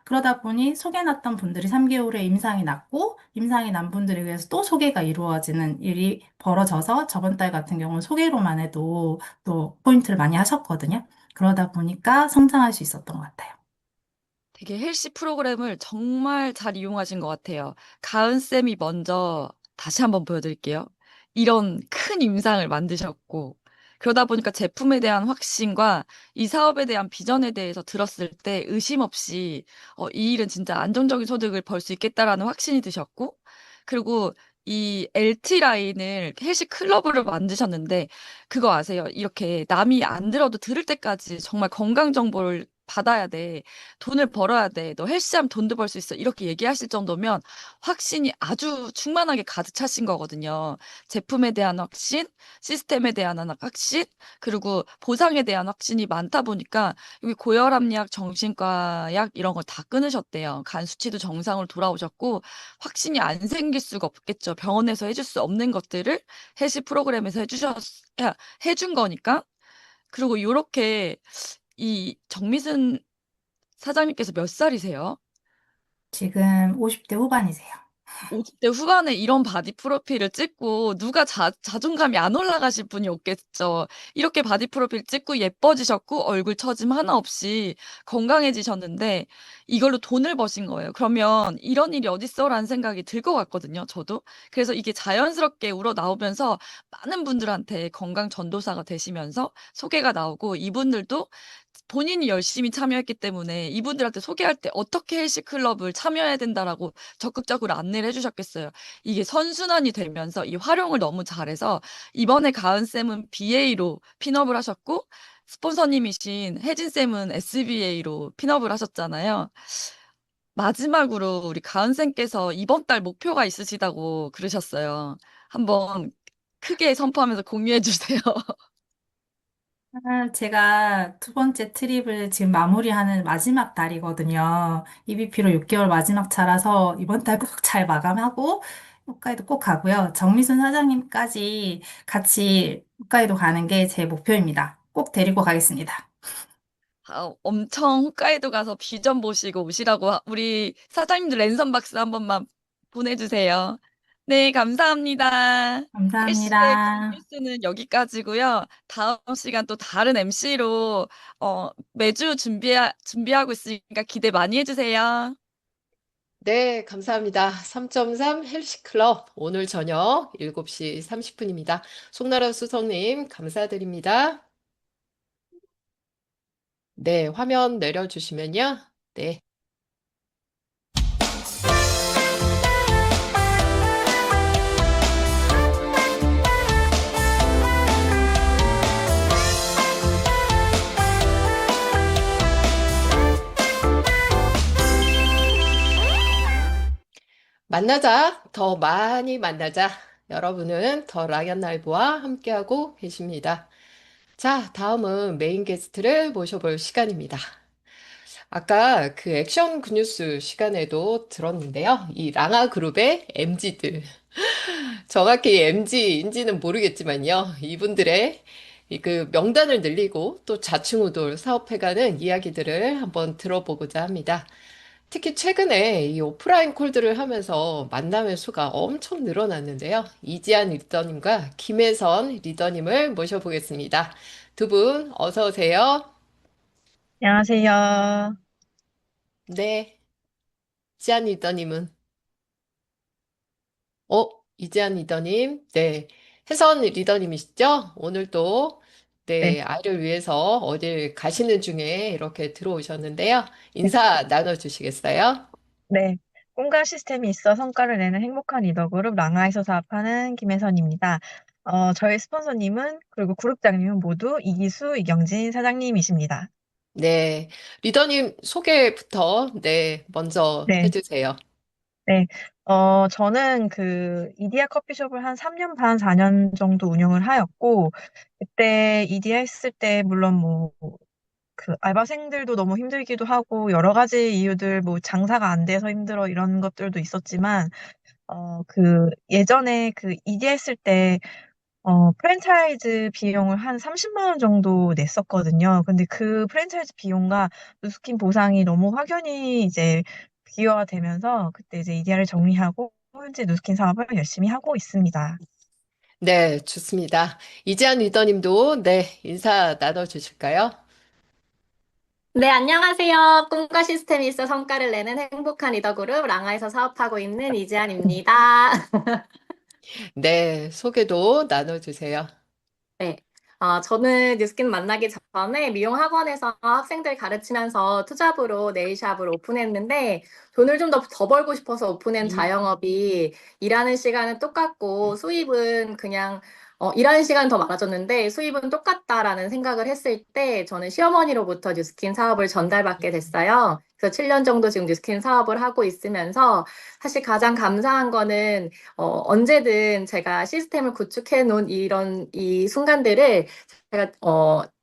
그러다 보니 소개났던 분들이 3개월에 임상이 났고 임상이 난 분들에 의해서 또 소개가 이루어지는 일이 벌어져서 저번 달 같은 경우는 소개로만 해도 또 포인트를 많이 하셨거든요. 그러다 보니까 성장할 수 있었던 것 같아요. 되게 헬시 프로그램을 정말 잘 이용하신 것 같아요. 가은 쌤이 먼저 다시 한번 보여드릴게요. 이런 큰 임상을 만드셨고, 그러다 보니까 제품에 대한 확신과 이 사업에 대한 비전에 대해서 들었을 때 의심 없이 이 일은 진짜 안정적인 소득을 벌 수 있겠다라는 확신이 드셨고, 그리고 이 LT 라인을 헬시 클럽으로 만드셨는데, 그거 아세요? 이렇게 남이 안 들어도 들을 때까지 정말 건강 정보를 받아야 돼. 돈을 벌어야 돼. 너 헬스하면 돈도 벌 수 있어. 이렇게 얘기하실 정도면 확신이 아주 충만하게 가득 차신 거거든요. 제품에 대한 확신, 시스템에 대한 확신, 그리고 보상에 대한 확신이 많다 보니까 여기 고혈압약, 정신과 약 이런 걸 다 끊으셨대요. 간 수치도 정상으로 돌아오셨고 확신이 안 생길 수가 없겠죠. 병원에서 해줄 수 없는 것들을 헬스 프로그램에서 해준 거니까. 그리고 요렇게 이 정미순 사장님께서 몇 살이세요? 지금 50대 후반이세요. 50대 후반에 이런 바디 프로필을 찍고 누가 자존감이 안 올라가실 분이 없겠죠. 이렇게 바디 프로필 찍고 예뻐지셨고 얼굴 처짐 하나 없이 건강해지셨는데 이걸로 돈을 버신 거예요. 그러면 '이런 일이 어딨어?'라는 생각이 들 것 같거든요, 저도. 그래서 이게 자연스럽게 우러나오면서 많은 분들한테 건강 전도사가 되시면서 소개가 나오고 이분들도 본인이 열심히 참여했기 때문에 이분들한테 소개할 때 "어떻게 헬스 클럽을 참여해야 된다."라고 적극적으로 안내를 해 주셨겠어요. 이게 선순환이 되면서 이 활용을 너무 잘해서 이번에 가은 쌤은 BA로 핀업을 하셨고 스폰서님이신 혜진 쌤은 SBA로 핀업을 하셨잖아요. 마지막으로 우리 가은 쌤께서 이번 달 목표가 있으시다고 그러셨어요. 한번 크게 선포하면서 공유해 주세요. 제가 두 번째 트립을 지금 마무리하는 마지막 달이거든요. EBP로 6개월 마지막 차라서 이번 달 꼭 잘 마감하고 홋카이도 꼭 가고요. 정미순 사장님까지 같이 홋카이도 가는 게 제 목표입니다. 꼭 데리고 가겠습니다. 엄청 홋카이도 가서 비 좀 보시고 오시라고 우리 사장님들 랜선 박스 한 번만 보내주세요. 네, 감사합니다. 헬시의 감사합니다. 굿뉴스는 여기까지고요. 다음 시간 또 다른 MC로 매주 준비하고 있으니까 기대 많이 해주세요. 네, 감사합니다. 3.3 헬시 클럽 오늘 저녁 7시 30분입니다. 송나라 수석님 감사드립니다. 네, 화면 내려주시면요. 네. 만나자. 더 많이 만나자. 여러분은 더 라이언 라이브와 함께하고 계십니다. 자, 다음은 메인 게스트를 모셔볼 시간입니다. 아까 그 액션 굿뉴스 시간에도 들었는데요. 이 랑아 그룹의 MZ들. 정확히 MZ인지는 모르겠지만요. 이분들의 그 명단을 늘리고 또 좌충우돌 사업해가는 이야기들을 한번 들어보고자 합니다. 특히 최근에 이 오프라인 콜들을 하면서 만남의 수가 엄청 늘어났는데요. 이지한 리더님과 김혜선 리더님을 모셔보겠습니다. 두 분 어서 오세요. 안녕하세요. 네, 지한 리더님은 어, 이지한 리더님, 네, 혜선 리더님이시죠? 오늘도 네, 네, 아이를 위해서 어딜 가시는 중에 이렇게 들어오셨는데요. 인사 나눠주시겠어요? 네. 꿈과 시스템이 있어 성과를 내는 행복한 리더그룹 랑아에서 사업하는 김혜선입니다. 저희 스폰서님은 그리고 그룹장님은 모두 이기수, 이경진 사장님이십니다. 네, 리더님 소개부터 네, 먼저 네, 해주세요. 네. 저는 그 이디야 커피숍을 한 3년 반, 4년 정도 운영을 하였고, 그때 이디야 했을 때 물론 뭐 그 알바생들도 너무 힘들기도 하고 여러 가지 이유들 뭐 장사가 안 돼서 힘들어 이런 것들도 있었지만 그 예전에 그 이디 했을 때 프랜차이즈 비용을 한 30만 원 정도 냈었거든요. 근데 그 프랜차이즈 비용과 누스킨 보상이 너무 확연히 이제 비교가 되면서 그때 이제 이디야를 정리하고 현재 누스킨 사업을 열심히 하고 있습니다. 네, 좋습니다. 이지한 리더님도 네, 인사 나눠주실까요? 네, 안녕하세요. 꿈과 시스템이 있어 성과를 내는 행복한 리더그룹 랑아에서 사업하고 있는 이지안입니다. 네, 소개도 나눠주세요. 네. 저는 뉴스킨 만나기 전에 미용 학원에서 학생들 가르치면서 투잡으로 네일샵을 오픈했는데 돈을 좀 더 벌고 싶어서 오픈한 자영업이 일하는 시간은 똑같고 수입은 그냥 일하는 시간은 더 많아졌는데 수입은 똑같다라는 생각을 했을 때 저는 시어머니로부터 뉴스킨 사업을 전달받게 됐어요. 그래서 7년 정도 지금 뉴스킨 사업을 하고 있으면서 사실 가장 감사한 거는 언제든 제가 시스템을 구축해 놓은 이 순간들을 제가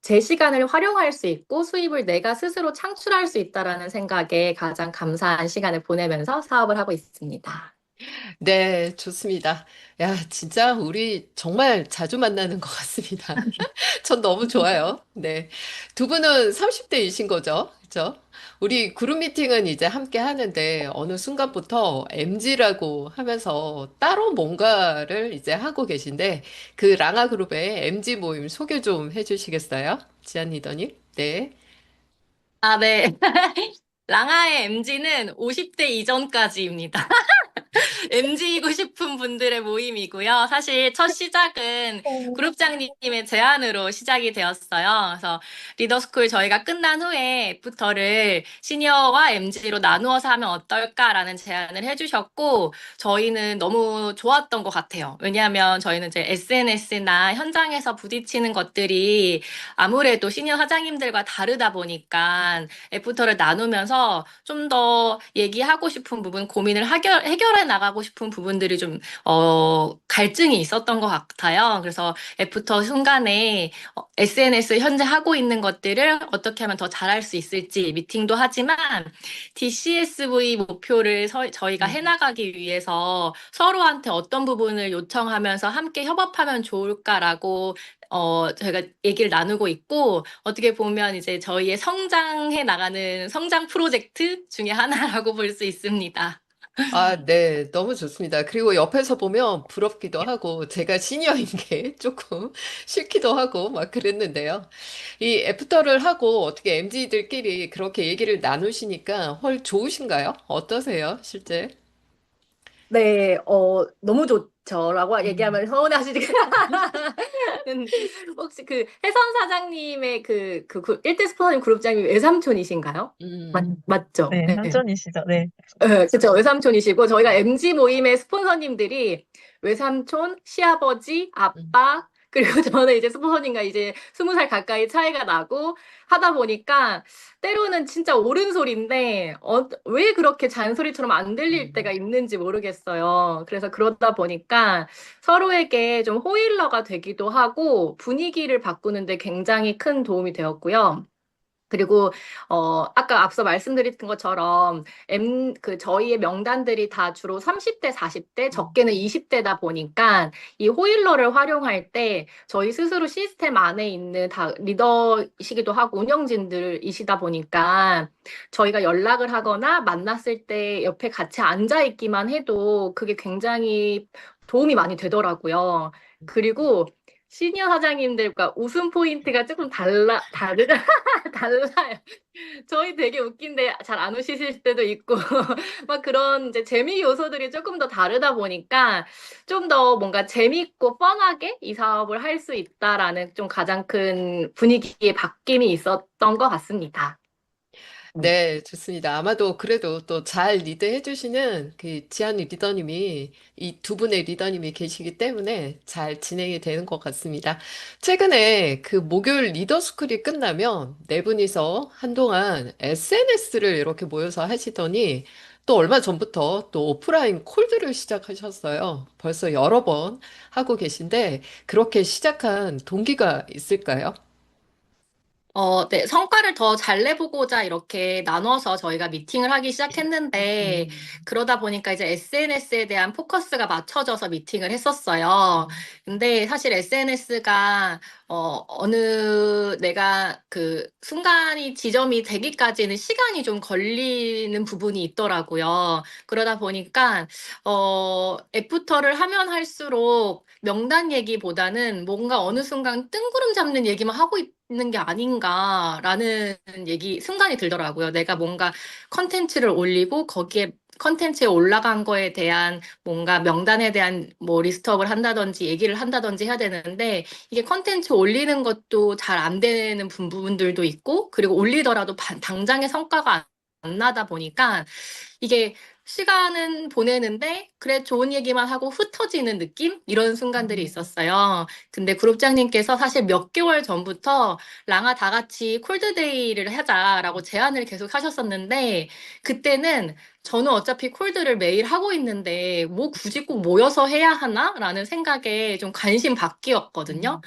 제 시간을 활용할 수 있고 수입을 내가 스스로 창출할 수 있다라는 생각에 가장 감사한 시간을 보내면서 사업을 하고 있습니다. 네, 좋습니다. 야, 진짜 우리 정말 자주 만나는 것 같습니다. 전 너무 좋아요. 네. 두 분은 30대이신 거죠? 그죠? 우리 그룹 미팅은 이제 함께 하는데 어느 순간부터 MG라고 하면서 따로 뭔가를 이제 하고 계신데 그 랑아 그룹의 MG 모임 소개 좀 해주시겠어요? 지안 리더님? 네. 아, 네. 랑아의 MG는 50대 이전까지입니다. MG이고 싶은 분들의 모임이고요. 사실 첫 시작은 그룹장님의 제안으로 시작이 되었어요. 그래서 리더스쿨 저희가 끝난 후에 애프터를 시니어와 MG로 나누어서 하면 어떨까라는 제안을 해주셨고, 저희는 너무 좋았던 것 같아요. 왜냐하면 저희는 이제 SNS나 현장에서 부딪히는 것들이 아무래도 시니어 사장님들과 다르다 보니까 애프터를 나누면서 좀 더 얘기하고 싶은 부분, 고민을 해결해 나가고 싶은 부분들이 좀, 갈증이 있었던 것 같아요. 그래서 애프터 순간에 SNS 현재 하고 있는 것들을 어떻게 하면 더 잘할 수 있을지 미팅도 하지만 DCSV 목표를 저희가 해나가기 위해서 서로한테 어떤 부분을 요청하면서 함께 협업하면 좋을까라고 저희가 얘기를 나누고 있고, 어떻게 보면 이제 저희의 성장해 나가는 성장 프로젝트 중에 하나라고 볼 수 있습니다. 아, 네. 너무 좋습니다. 그리고 옆에서 보면 부럽기도 하고, 제가 시니어인 게 조금 싫기도 하고, 막 그랬는데요. 이 애프터를 하고 어떻게 MZ들끼리 그렇게 얘기를 나누시니까 헐 좋으신가요? 어떠세요, 실제? 네, 너무 좋죠라고 얘기하면 서운하시니까. 혹시 그 혜선 사장님의 그 1대 스포너님 그룹장님 외삼촌이신가요? 맞죠? 네, 네. 삼촌이시죠? 네. 네, 그쵸. 외삼촌이시고, 저희가 MG 모임의 스폰서님들이 외삼촌, 시아버지, 아빠, 그리고 저는 이제 스폰서님과 이제 20살 가까이 차이가 나고 하다 보니까 때로는 진짜 옳은 소리인데, 왜 그렇게 잔소리처럼 안 들릴 때가 있는지 모르겠어요. 그래서 그러다 보니까 서로에게 좀 호일러가 되기도 하고 분위기를 바꾸는데 굉장히 큰 도움이 되었고요. 그리고 아까 앞서 말씀드렸던 것처럼 저희의 명단들이 다 주로 30대, 40대, 적게는 20대다 보니까 이 호일러를 활용할 때 저희 스스로 시스템 안에 있는 다 리더이시기도 하고 운영진들이시다 보니까 저희가 연락을 하거나 만났을 때 옆에 같이 앉아 있기만 해도 그게 굉장히 도움이 많이 되더라고요. 그리고 시니어 사장님들과 웃음 포인트가 조금 달라요. 저희 되게 웃긴데 잘 안 웃으실 때도 있고, 막 그런 이제 재미 요소들이 조금 더 다르다 보니까 좀 더 뭔가 재밌고 뻔하게 이 사업을 할 수 있다라는 좀 가장 큰 분위기의 바뀜이 있었던 것 같습니다. 네, 좋습니다. 아마도 그래도 또 잘 리드해 주시는 그 지안 리더님이 이 두 분의 리더님이 계시기 때문에 잘 진행이 되는 것 같습니다. 최근에 그 목요일 리더 스쿨이 끝나면 네 분이서 한동안 SNS를 이렇게 모여서 하시더니 또 얼마 전부터 또 오프라인 콜드를 시작하셨어요. 벌써 여러 번 하고 계신데 그렇게 시작한 동기가 있을까요? 네, 성과를 더 잘 내보고자 이렇게 나눠서 저희가 미팅을 하기 시작했는데, 그러다 보니까 이제 SNS에 대한 포커스가 맞춰져서 미팅을 했었어요. 근데 사실 SNS가, 내가 그 순간이 지점이 되기까지는 시간이 좀 걸리는 부분이 있더라고요. 그러다 보니까, 애프터를 하면 할수록 명단 얘기보다는 뭔가 어느 순간 뜬구름 잡는 얘기만 하고 게 아닌가라는 순간이 들더라고요. 내가 뭔가 컨텐츠를 올리고 거기에 컨텐츠에 올라간 거에 대한 뭔가 명단에 대한 뭐 리스트업을 한다든지 얘기를 한다든지 해야 되는데 이게 컨텐츠 올리는 것도 잘 안 되는 부분들도 있고 그리고 올리더라도 당장의 성과가 안 나다 보니까 이게 시간은 보내는데 그래 좋은 얘기만 하고 흩어지는 느낌? 이런 순간들이 있었어요. 근데 그룹장님께서 사실 몇 개월 전부터 랑아 다 같이 콜드데이를 하자라고 제안을 계속 하셨었는데 그때는 저는 어차피 콜드를 매일 하고 있는데 뭐 굳이 꼭 모여서 해야 하나? 라는 생각에 좀 관심 밖이었거든요.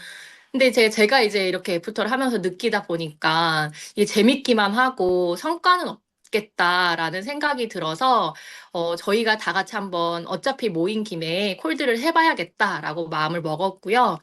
근데 제가 이제 이렇게 애프터를 하면서 느끼다 보니까 이게 재밌기만 하고 성과는 없겠다라는 생각이 들어서 저희가 다 같이 한번 어차피 모인 김에 콜드를 해봐야겠다라고 마음을 먹었고요.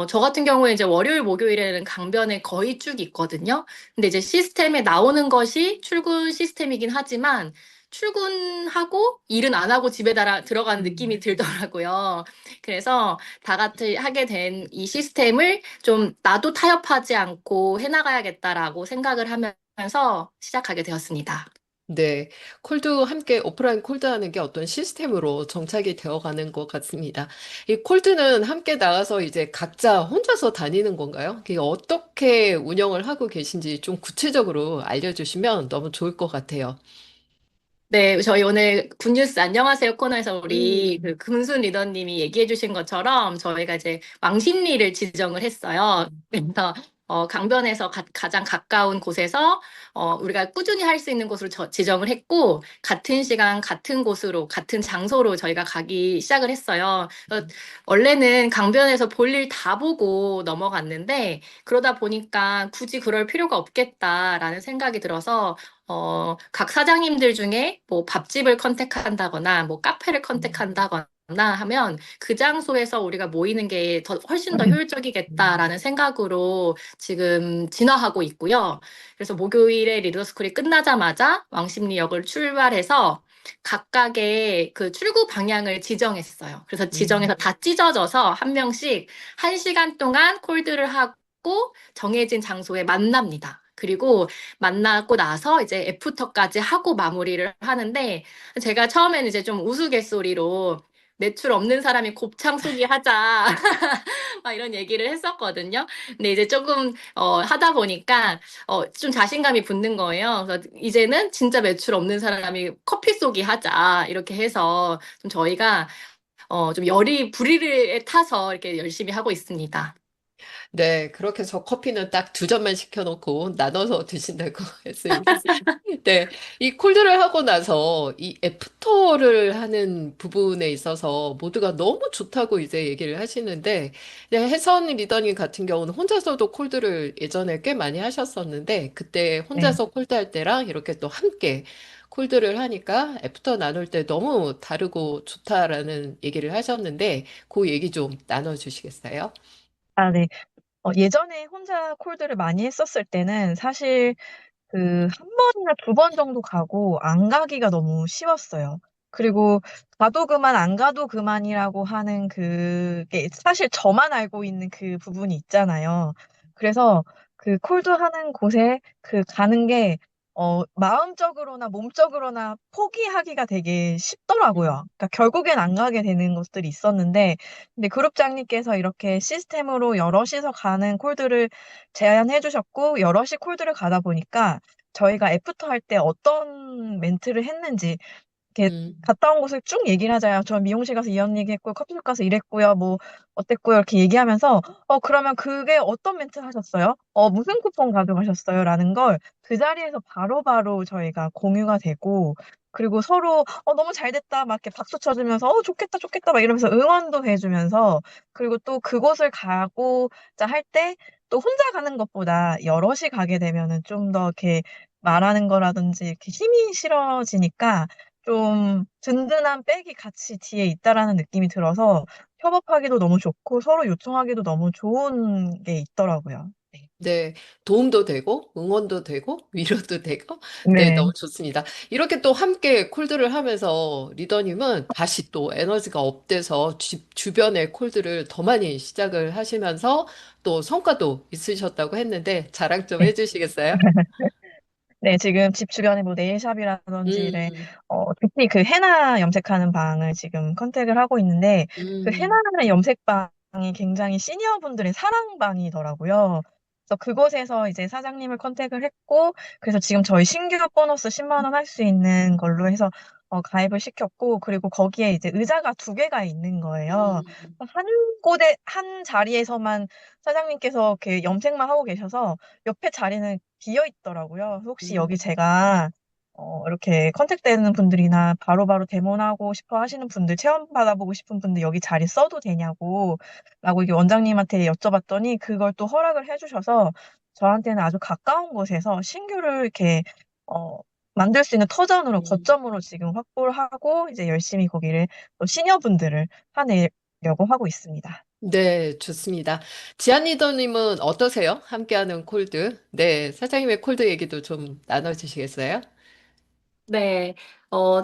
저 같은 경우에 이제 월요일, 목요일에는 강변에 거의 쭉 있거든요. 근데 이제 시스템에 나오는 것이 출근 시스템이긴 하지만 출근하고 일은 안 하고 집에 들어가는 느낌이 들더라고요. 그래서 다 같이 하게 된 이 시스템을 좀 나도 타협하지 않고 해나가야겠다라고 생각을 하면서 시작하게 되었습니다. 네, 함께 오프라인 콜드하는 게 어떤 시스템으로 정착이 되어가는 것 같습니다. 이 콜드는 함께 나가서 이제 각자 혼자서 다니는 건가요? 그게 어떻게 운영을 하고 계신지 좀 구체적으로 알려주시면 너무 좋을 것 같아요. 네, 저희 오늘 굿뉴스 안녕하세요 코너에서 우리 그 금순 리더님이 얘기해 주신 것처럼 저희가 이제 왕십리를 지정을 했어요. 그래서 강변에서 가장 가까운 곳에서 우리가 꾸준히 할 수 있는 곳으로 지정을 했고 같은 시간 같은 곳으로 같은 장소로 저희가 가기 시작을 했어요. 그래서 원래는 강변에서 볼 일 다 보고 넘어갔는데 그러다 보니까 굳이 그럴 필요가 없겠다라는 생각이 들어서 각 사장님들 중에 뭐 밥집을 컨택한다거나 뭐 카페를 컨택한다거나 하면 그 장소에서 우리가 모이는 게 훨씬 더 효율적이겠다라는 생각으로 지금 진화하고 있고요. 그래서 목요일에 리더스쿨이 끝나자마자 왕십리역을 출발해서 각각의 그 출구 방향을 지정했어요. 그래서 지정해서 다 찢어져서 한 명씩 1시간 동안 콜드를 하고 정해진 장소에 만납니다. 그리고 만나고 나서 이제 애프터까지 하고 마무리를 하는데 제가 처음에는 이제 좀 우스갯소리로 매출 없는 사람이 곱창 소기 하자 막 이런 얘기를 했었거든요. 근데 이제 조금 하다 보니까 좀 자신감이 붙는 거예요. 그래서 이제는 진짜 매출 없는 사람이 커피 쏘기 하자 이렇게 해서 좀 저희가 좀 열이 불이를 타서 이렇게 열심히 하고 있습니다. 네, 그렇게 해서 커피는 딱 2잔만 시켜놓고 나눠서 드신다고 했습니다. 네, 이 콜드를 하고 나서 이 애프터를 하는 부분에 있어서 모두가 너무 좋다고 이제 얘기를 하시는데, 네, 혜선 리더님 같은 경우는 혼자서도 콜드를 예전에 꽤 많이 하셨었는데, 그때 네. 혼자서 콜드할 때랑 이렇게 또 함께 콜드를 하니까 애프터 나눌 때 너무 다르고 좋다라는 얘기를 하셨는데, 그 얘기 좀 나눠주시겠어요? 아, 네. 예전에 혼자 콜드를 많이 했었을 때는 사실 그 한 번이나 2번 정도 가고 안 가기가 너무 쉬웠어요. 그리고 가도 그만 안 가도 그만이라고 하는 그게 사실 저만 알고 있는 그 부분이 있잖아요. 그래서 그 콜드하는 곳에 가는 게 마음적으로나 몸적으로나 포기하기가 되게 쉽더라고요. 그러니까 결국엔 안 가게 되는 것들이 있었는데 근데 그룹장님께서 이렇게 시스템으로 여럿이서 가는 콜드를 제안해 주셨고 여럿이 콜드를 가다 보니까 저희가 애프터 할 때 어떤 멘트를 했는지 이렇게 갔다 온 곳을 쭉 얘기를 하자요. 저 미용실 가서 이런 얘기했고요. 커피숍 가서 이랬고요. 뭐 어땠고요. 이렇게 얘기하면서 그러면 그게 어떤 멘트 하셨어요? 무슨 쿠폰 가져가셨어요? 라는 걸 그 자리에서 바로바로 저희가 공유가 되고 그리고 서로 너무 잘 됐다 막 이렇게 박수 쳐주면서 좋겠다 좋겠다 막 이러면서 응원도 해주면서 그리고 또 그곳을 가고자 할 때 또 혼자 가는 것보다 여럿이 가게 되면은 좀 더 이렇게 말하는 거라든지 이렇게 힘이 실어지니까 좀 든든한 백이 같이 뒤에 있다라는 느낌이 들어서 협업하기도 너무 좋고 서로 요청하기도 너무 좋은 게 있더라고요. 네, 도움도 되고, 응원도 되고, 위로도 되고, 네, 네. 너무 좋습니다. 이렇게 또 함께 콜드를 하면서 리더님은 다시 또 에너지가 업돼서 주변의 콜드를 더 많이 시작을 하시면서 또 성과도 있으셨다고 했는데 자랑 좀 네. 해주시겠어요? 네, 지금 집 주변에 뭐 네일샵이라든지 이래, 음, 특히 그 헤나 염색하는 방을 지금 컨택을 하고 있는데, 그 음, 헤나 염색방이 굉장히 시니어 분들의 사랑방이더라고요. 그래서 그곳에서 이제 사장님을 컨택을 했고, 그래서 지금 저희 신규 보너스 10만 원 할 수 있는 걸로 해서 가입을 시켰고, 그리고 거기에 이제 의자가 두 개가 있는 거예요. 음, 한 곳에, 한 자리에서만 사장님께서 이렇게 염색만 하고 계셔서 옆에 자리는 비어 있더라고요. 혹시 여기 음. 제가 이렇게 컨택되는 분들이나 바로바로 데모하고 싶어 하시는 분들, 체험 받아보고 싶은 분들 여기 자리 써도 되냐고, 라고 이게 원장님한테 여쭤봤더니 그걸 또 허락을 해주셔서 저한테는 아주 가까운 곳에서 신규를 이렇게, 어, 만들 수 있는 터전으로, 거점으로 지금 확보를 하고 이제 열심히 거기를 또 시니어분들을 하내려고 하고 있습니다. 네, 좋습니다. 지안 리더님은 어떠세요? 함께하는 콜드. 네, 사장님의 콜드 얘기도 좀 나눠주시겠어요? 네,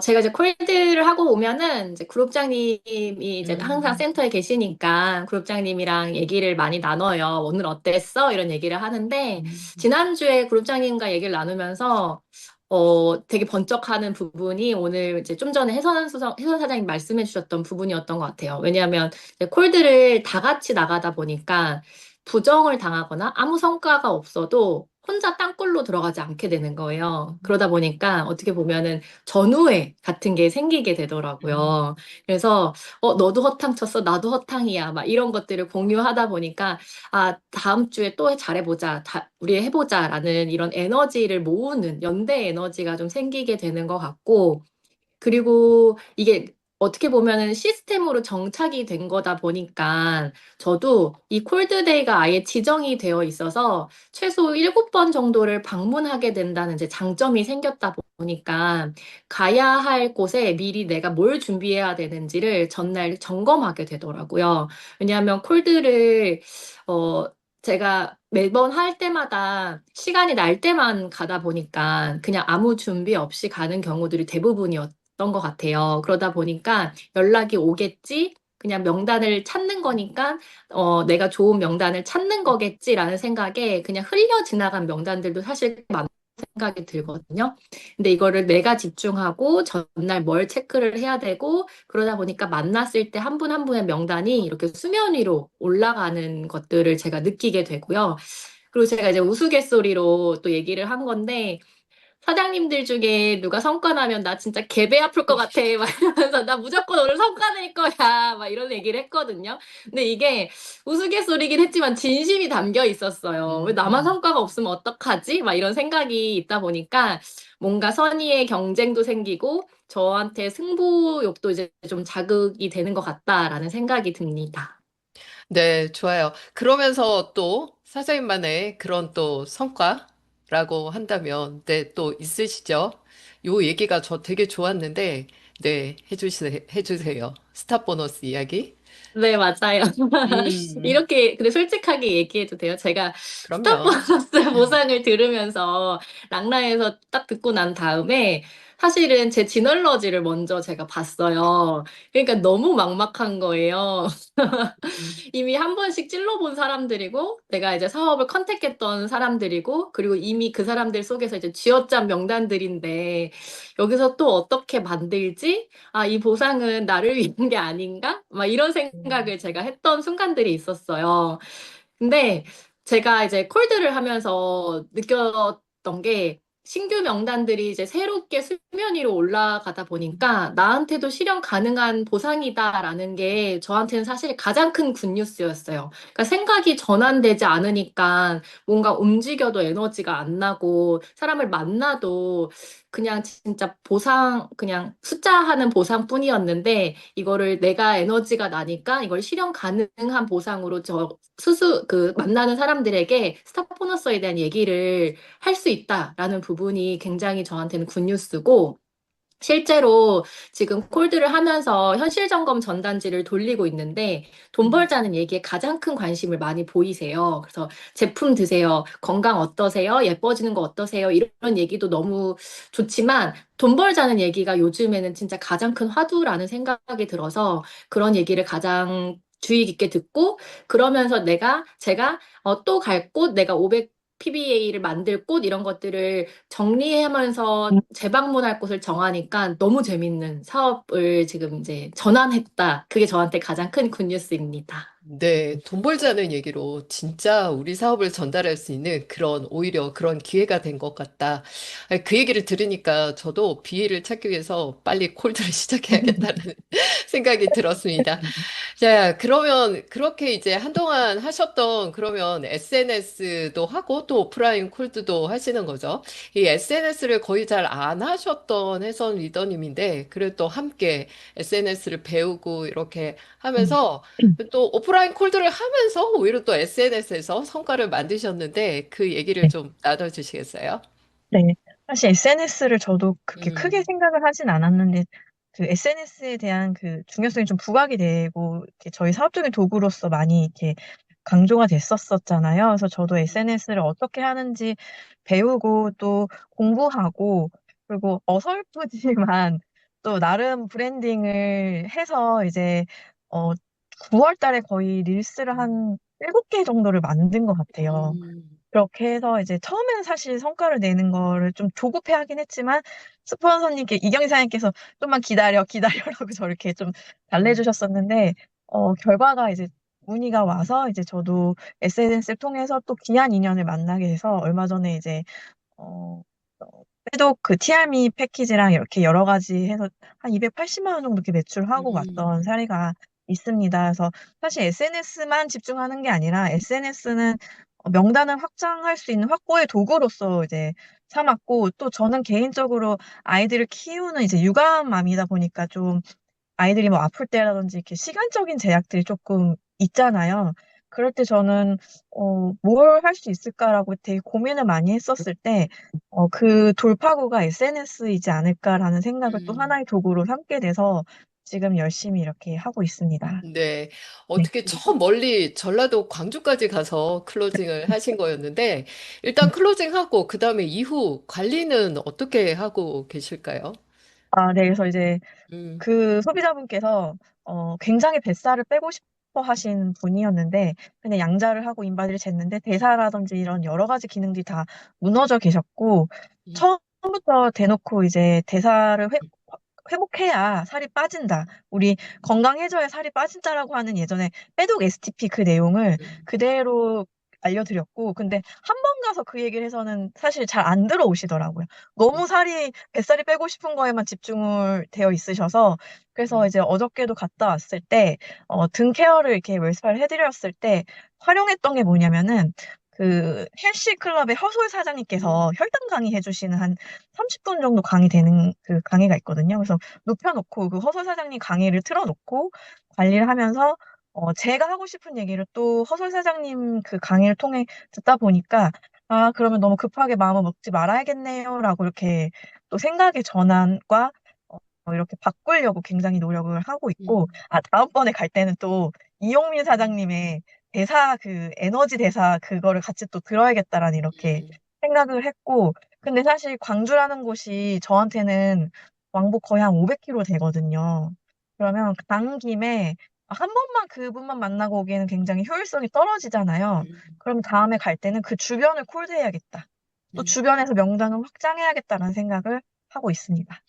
제가 이제 콜드를 하고 오면은 이제 그룹장님이 이제 항상 음, 센터에 계시니까 그룹장님이랑 얘기를 많이 나눠요. 오늘 어땠어? 이런 얘기를 하는데, 음, 지난주에 그룹장님과 얘기를 나누면서, 되게 번쩍하는 부분이 오늘 이제 좀 전에 혜선 사장님 말씀해 주셨던 부분이었던 것 같아요. 왜냐하면 이제 콜드를 다 같이 나가다 보니까 부정을 당하거나 아무 성과가 없어도 혼자 땅굴로 들어가지 않게 되는 거예요. 그러다 보니까 어떻게 보면은 전우회 같은 게 생기게 음, 되더라고요. 그래서 너도 허탕 쳤어, 나도 허탕이야, 막 이런 것들을 공유하다 보니까 아, 다음 주에 또 잘해보자, 우리 해보자라는 이런 에너지를 모으는 연대 에너지가 좀 생기게 되는 것 같고, 그리고 이게 어떻게 보면은 시스템으로 정착이 된 거다 보니까 저도 이 콜드데이가 아예 지정이 되어 있어서 최소 7번 정도를 방문하게 된다는 이제 장점이 생겼다 보니까 가야 할 곳에 미리 내가 뭘 준비해야 되는지를 전날 점검하게 되더라고요. 왜냐하면 콜드를 어 제가 매번 할 때마다 시간이 날 때만 가다 보니까 그냥 아무 준비 없이 가는 경우들이 대부분이었던 것 같아요. 그러다 보니까 연락이 오겠지? 그냥 명단을 찾는 거니까, 내가 좋은 명단을 찾는 거겠지라는 생각에 그냥 흘려 지나간 명단들도 사실 많은 생각이 들거든요. 근데 이거를 내가 집중하고 전날 뭘 체크를 해야 되고 그러다 보니까 만났을 때 한 분 한 분의 명단이 이렇게 수면 위로 올라가는 것들을 제가 느끼게 되고요. 그리고 제가 이제 우스갯소리로 또 얘기를 한 건데, 사장님들 중에 누가 성과 나면 나 진짜 개배 아플 것 같아. 막 이러면서 나 무조건 오늘 성과 낼 거야. 막 이런 얘기를 했거든요. 근데 이게 우스갯소리긴 했지만 진심이 담겨 있었어요. 왜 나만 음. 성과가 없으면 어떡하지? 막 이런 생각이 있다 보니까 뭔가 선의의 경쟁도 생기고 저한테 승부욕도 이제 좀 자극이 되는 것 같다라는 생각이 듭니다. 네, 좋아요. 그러면서 또 사장님만의 그런 또 성과라고 한다면, 네, 또 있으시죠? 요 얘기가 저 되게 좋았는데, 네, 해주세요. 스타 보너스 이야기. 네, 맞아요. 음, 이렇게, 근데 솔직하게 얘기해도 돼요? 제가 그럼요. 스타버너스 보상을 들으면서 랑라에서 딱 듣고 난 다음에 사실은 제 지널러지를 먼저 제가 봤어요. 그러니까 너무 막막한 거예요. 음, 이미 한 번씩 찔러본 사람들이고, 내가 이제 사업을 컨택했던 사람들이고, 그리고 이미 그 사람들 속에서 이제 쥐어짠 명단들인데, 여기서 또 어떻게 만들지? 아, 이 보상은 나를 위한 게 아닌가? 막 이런 생각을 제가 했던 순간들이 있었어요. 근데 제가 이제 콜드를 하면서 느꼈던 게 신규 명단들이 이제 새롭게 수면 위로 올라가다 보니까 나한테도 실현 가능한 보상이다라는 게 저한테는 사실 가장 큰 굿뉴스였어요. 그러니까 생각이 전환되지 않으니까 뭔가 움직여도 에너지가 안 나고 사람을 만나도 그냥 진짜 보상, 그냥 숫자하는 보상뿐이었는데 이거를 내가 에너지가 나니까 이걸 실현 가능한 보상으로 만나는 사람들에게 스타 보너스에 대한 얘기를 할 수 있다라는 부분이 굉장히 저한테는 굿뉴스고, 실제로 지금 콜드를 하면서 현실 점검 전단지를 돌리고 있는데 돈 벌자는 얘기에 가장 큰 관심을 많이 보이세요. 그래서 제품 드세요. 건강 어떠세요? 예뻐지는 거 어떠세요? 이런 얘기도 너무 좋지만 돈 벌자는 얘기가 요즘에는 진짜 가장 큰 화두라는 생각이 들어서 그런 얘기를 가장 주의 깊게 듣고 그러면서 제가 또 갈 곳, 내가 500 PBA를 만들 곳 이런 것들을 정리하면서 재방문할 곳을 정하니까 너무 재밌는 사업을 지금 이제 전환했다. 그게 저한테 가장 큰 굿뉴스입니다. 네, 돈 벌자는 얘기로 진짜 우리 사업을 전달할 수 있는 오히려 그런 기회가 된 것 같다. 아니, 그 얘기를 들으니까 저도 비회를 찾기 위해서 빨리 콜드를 시작해야겠다는 생각이 들었습니다. 자, 그러면 그렇게 이제 한동안 하셨던 그러면 SNS도 하고 또 오프라인 콜드도 하시는 거죠. 이 SNS를 거의 잘 안 하셨던 해선 리더님인데 그래도 함께 SNS를 배우고 이렇게 하면서 또 오프라인 콜드를 하면서 오히려 또 SNS에서 성과를 만드셨는데 그 얘기를 좀 나눠주시겠어요? 네. 사실 SNS를 저도 그렇게 크게 음, 생각을 하진 않았는데, 그 SNS에 대한 그 중요성이 좀 부각이 되고, 이렇게 저희 사업적인 도구로서 많이 이렇게 강조가 됐었잖아요. 그래서 저도 SNS를 어떻게 하는지 배우고 또 공부하고, 그리고 어설프지만 또 나름 브랜딩을 해서 이제, 어, 9월 달에 거의 릴스를 한 7개 정도를 만든 것 같아요. 음, 그렇게 해서 이제 처음에는 사실 성과를 내는 거를 좀 조급해 하긴 했지만 스폰서님께 이경희 사장님께서 좀만 기다려라고 저렇게 좀 달래주셨었는데 결과가 이제 문의가 와서 이제 저도 SNS를 통해서 또 귀한 인연을 만나게 돼서 얼마 전에 이제 어, 빼독 그 티알미 패키지랑 이렇게 여러 가지 해서 한 280만 원 정도 이렇게 매출하고 왔던 음, 사례가 있습니다. 그래서 사실 SNS만 집중하는 게 아니라 SNS는 명단을 확장할 수 있는 확보의 도구로서 이제 삼았고 또 저는 개인적으로 아이들을 키우는 이제 육아맘이다 보니까 좀 아이들이 뭐 아플 때라든지 이렇게 시간적인 제약들이 조금 있잖아요. 그럴 때 저는 뭘 할 수 있을까라고 되게 고민을 많이 했었을 때 그 돌파구가 SNS이지 않을까라는 생각을 또 음. 하나의 도구로 삼게 돼서 지금 열심히 이렇게 하고 있습니다. 네. 네. 어떻게 저 멀리 전라도 광주까지 가서 클로징을 하신 거였는데, 일단 클로징하고, 그 다음에 이후 관리는 어떻게 하고 계실까요? 아, 네. 그래서 이제 음, 그 소비자분께서 굉장히 뱃살을 빼고 싶어 하신 분이었는데 그냥 양자를 하고 인바디를 쟀는데 대사라든지 이런 여러 가지 기능들이 다 무너져 계셨고 음, 처음부터 대놓고 이제 대사를 회복해야 살이 빠진다. 우리 건강해져야 살이 빠진다라고 하는 예전에 빼독 STP 그 내용을 음, 그대로 알려드렸고, 근데 한 번 가서 그 얘기를 해서는 사실 잘 안 들어오시더라고요. 너무 뱃살이 빼고 싶은 거에만 집중을 되어 있으셔서, 그래서 음, 이제 어저께도 갔다 왔을 때, 등 케어를 이렇게 웰스파를 해드렸을 때, 활용했던 게 뭐냐면은, 그 헬시 클럽의 허솔 사장님께서 혈당 강의 해주시는 한 30분 정도 강의되는 그 강의가 있거든요. 그래서 눕혀놓고 그 허설 사장님 강의를 틀어놓고 관리를 하면서 제가 하고 싶은 얘기를 또 허설 사장님 그 강의를 통해 듣다 보니까 아, 그러면 너무 급하게 마음을 먹지 말아야겠네요라고 이렇게 또 생각의 전환과 이렇게 바꾸려고 굉장히 노력을 하고 있고, 음, 아, 다음번에 갈 때는 또 이용민 사장님의 대사, 그 에너지 대사 그거를 같이 또 들어야겠다라는 이렇게 음, 생각을 했고, 근데 사실 광주라는 곳이 저한테는 왕복 거의 한 500km 되거든요. 그러면 간 김에 한 번만 그분만 만나고 오기에는 굉장히 효율성이 떨어지잖아요. 음, 그럼 다음에 갈 때는 그 주변을 콜드해야겠다. 또 음. 주변에서 명단을 확장해야겠다라는 생각을 하고 있습니다.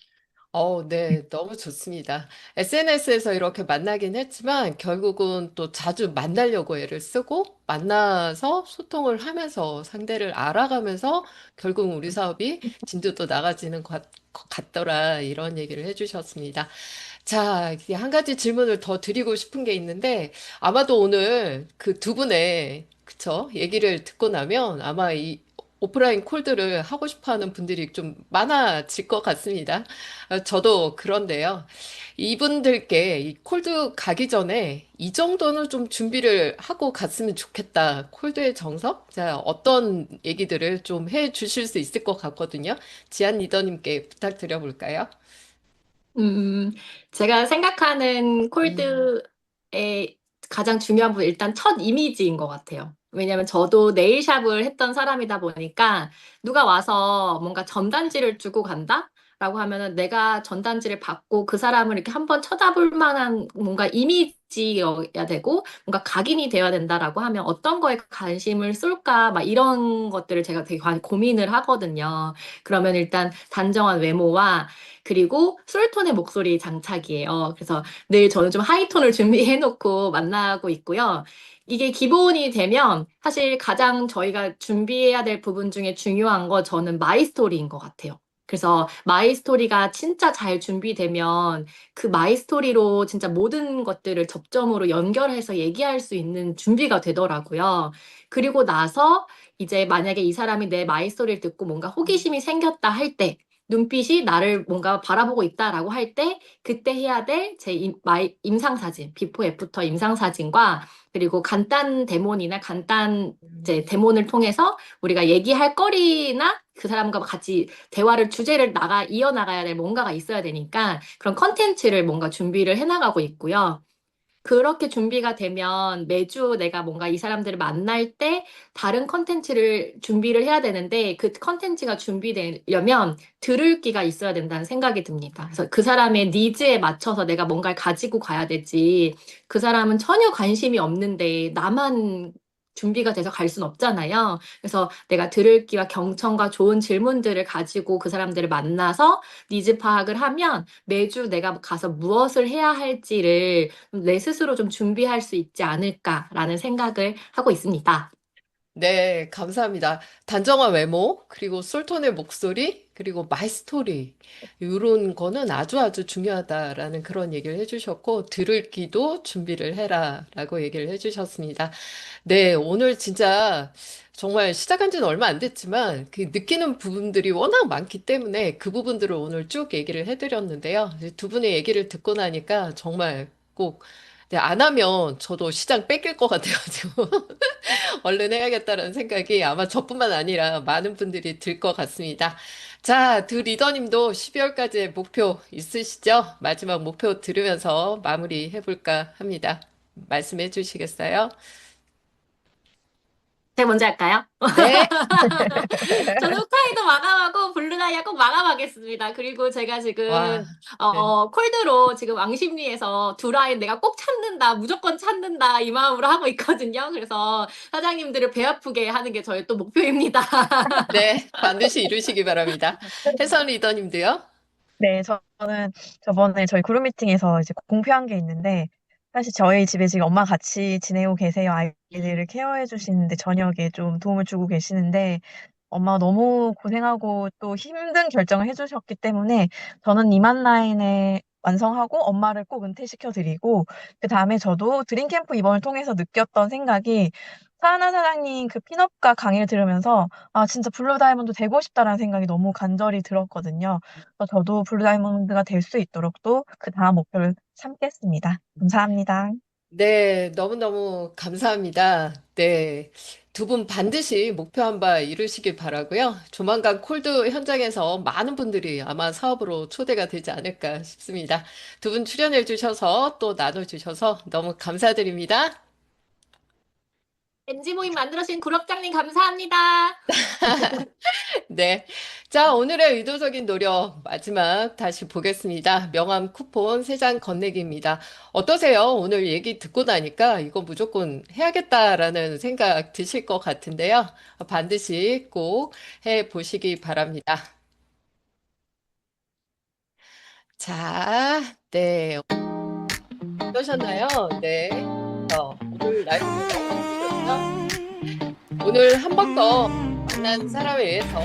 네, 너무 좋습니다. SNS에서 이렇게 만나긴 했지만 결국은 또 자주 만나려고 애를 쓰고 만나서 소통을 하면서 상대를 알아가면서 결국 우리 사업이 진도도 나가지는 것 같더라 이런 얘기를 해주셨습니다. 자, 이제 한 가지 질문을 더 드리고 싶은 게 있는데 아마도 오늘 그 두 분의 그쵸? 얘기를 듣고 나면 아마 이 오프라인 콜드를 하고 싶어 하는 분들이 좀 많아질 것 같습니다. 저도 그런데요. 이분들께 이 콜드 가기 전에 이 정도는 좀 준비를 하고 갔으면 좋겠다. 콜드의 정석? 자, 어떤 얘기들을 좀 해 주실 수 있을 것 같거든요. 지안 리더님께 부탁드려 볼까요? 음, 제가 생각하는 콜드의 가장 중요한 부분, 일단 첫 이미지인 것 같아요. 왜냐면 저도 네일샵을 했던 사람이다 보니까 누가 와서 뭔가 전단지를 주고 간다? 라고 하면은 내가 전단지를 받고 그 사람을 이렇게 한번 쳐다볼 만한 뭔가 이미지여야 되고 뭔가 각인이 되어야 된다라고 하면 어떤 거에 관심을 쏠까? 막 이런 것들을 제가 되게 고민을 하거든요. 그러면 일단 단정한 외모와 그리고 솔톤의 목소리 장착이에요. 그래서 늘 저는 좀 하이톤을 준비해놓고 만나고 있고요. 이게 기본이 되면 사실 가장 저희가 준비해야 될 부분 중에 중요한 거 저는 마이스토리인 것 같아요. 그래서 마이스토리가 진짜 잘 준비되면 그 마이스토리로 진짜 모든 것들을 접점으로 연결해서 얘기할 수 있는 준비가 되더라고요. 그리고 나서 이제 만약에 이 사람이 내 마이스토리를 듣고 뭔가 호기심이 생겼다 할 때, 눈빛이 나를 뭔가 바라보고 있다라고 할 때, 그때 해야 될 제 임상사진, 비포 애프터 임상사진과 그리고 간단 데모니나 간단 이제 데모를 통해서 우리가 얘기할 거리나 그 사람과 같이 대화를 주제를 이어나가야 될 뭔가가 있어야 되니까 그런 컨텐츠를 뭔가 준비를 해나가고 있고요. 그렇게 준비가 되면 매주 내가 뭔가 이 사람들을 만날 때 다른 컨텐츠를 준비를 해야 되는데 그 컨텐츠가 준비되려면 들을 기가 있어야 된다는 생각이 듭니다. 그래서 그 사람의 니즈에 맞춰서 내가 뭔가를 가지고 가야 되지. 그 사람은 전혀 관심이 없는데 나만 준비가 돼서 갈 순 없잖아요. 그래서 내가 들을 기와 경청과 좋은 질문들을 가지고 그 사람들을 만나서 니즈 파악을 하면 매주 내가 가서 무엇을 해야 할지를 내 스스로 좀 준비할 수 있지 않을까라는 생각을 하고 있습니다. 네, 감사합니다. 단정한 외모, 그리고 솔톤의 목소리, 그리고 마이스토리. 이런 거는 아주 아주 중요하다라는 그런 얘기를 해주셨고, 들을 기도 준비를 해라라고 얘기를 해주셨습니다. 네, 오늘 진짜 정말 시작한 지는 얼마 안 됐지만, 그 느끼는 부분들이 워낙 많기 때문에 그 부분들을 오늘 쭉 얘기를 해드렸는데요. 이제 두 분의 얘기를 듣고 나니까 정말 꼭, 네, 안 하면 저도 시장 뺏길 것 같아가지고. 얼른 해야겠다는 생각이 아마 저뿐만 아니라 많은 분들이 들 것 같습니다. 자, 두 리더님도 12월까지의 목표 있으시죠? 마지막 목표 들으면서 마무리 해볼까 합니다. 말씀해 주시겠어요? 제가 먼저 할까요? 네. 저는 홋카이도 마감하고 블루다이아 꼭 마감하겠습니다. 그리고 제가 지금 와, 네. 콜드로 지금 왕십리에서 두 라인 내가 꼭 찾는다, 무조건 찾는다 이 마음으로 하고 있거든요. 그래서 사장님들을 배 아프게 하는 게 저의 또 목표입니다. 네, 반드시 이루시기 바랍니다. 혜선 리더님도요? 네, 저는 저번에 저희 그룹 미팅에서 이제 공표한 게 있는데, 사실 저희 집에 지금 엄마 같이 지내고 계세요. 아이들을 케어해 주시는데 저녁에 좀 도움을 주고 계시는데, 엄마가 너무 고생하고 또 힘든 결정을 해주셨기 때문에 저는 이만 라인에 완성하고 엄마를 꼭 은퇴시켜 드리고, 그 다음에 저도 드림캠프 이번을 통해서 느꼈던 생각이 사하나 사장님 그 핀업과 강의를 들으면서 아, 진짜 블루 다이아몬드 되고 싶다라는 생각이 너무 간절히 들었거든요. 그래서 저도 블루 다이아몬드가 될 수 있도록 또 그 다음 목표를 삼겠습니다. 감사합니다. 네, 너무너무 감사합니다. 네. 두 분 반드시 목표한 바 이루시길 바라고요. 조만간 콜드 현장에서 많은 분들이 아마 사업으로 초대가 되지 않을까 싶습니다. 두 분 출연해 주셔서 또 나눠 주셔서 너무 감사드립니다. MG 모임 만들어주신 구럽장님 감사합니다. 네. 자, 오늘의 의도적인 노력 마지막 다시 보겠습니다. 명함 쿠폰 3장 건네기입니다. 어떠세요? 오늘 얘기 듣고 나니까 이거 무조건 해야겠다라는 생각 드실 것 같은데요. 반드시 꼭 해 보시기 바랍니다. 자, 네. 어떠셨나요? 네. 오늘 라이브 너무 재밌었죠? 오늘 한 번 더 만난 사람에 의해서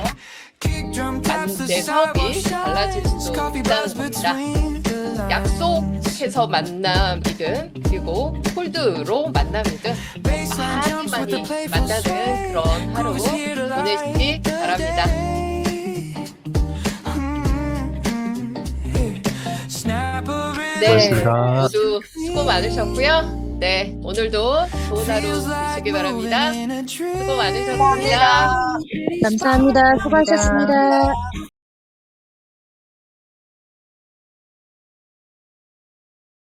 내 사업이 달라질 수도 있다는 겁니다. 약속해서 만남이든 그리고 콜드로 만남이든 많이 많이 만나는 그런 하루 보내시기 바랍니다. 네, 모두 수고 많으셨고요. 네, 오늘도 좋은 하루 되시기 바랍니다. 수고 많으셨습니다. 감사합니다. 수고하셨습니다.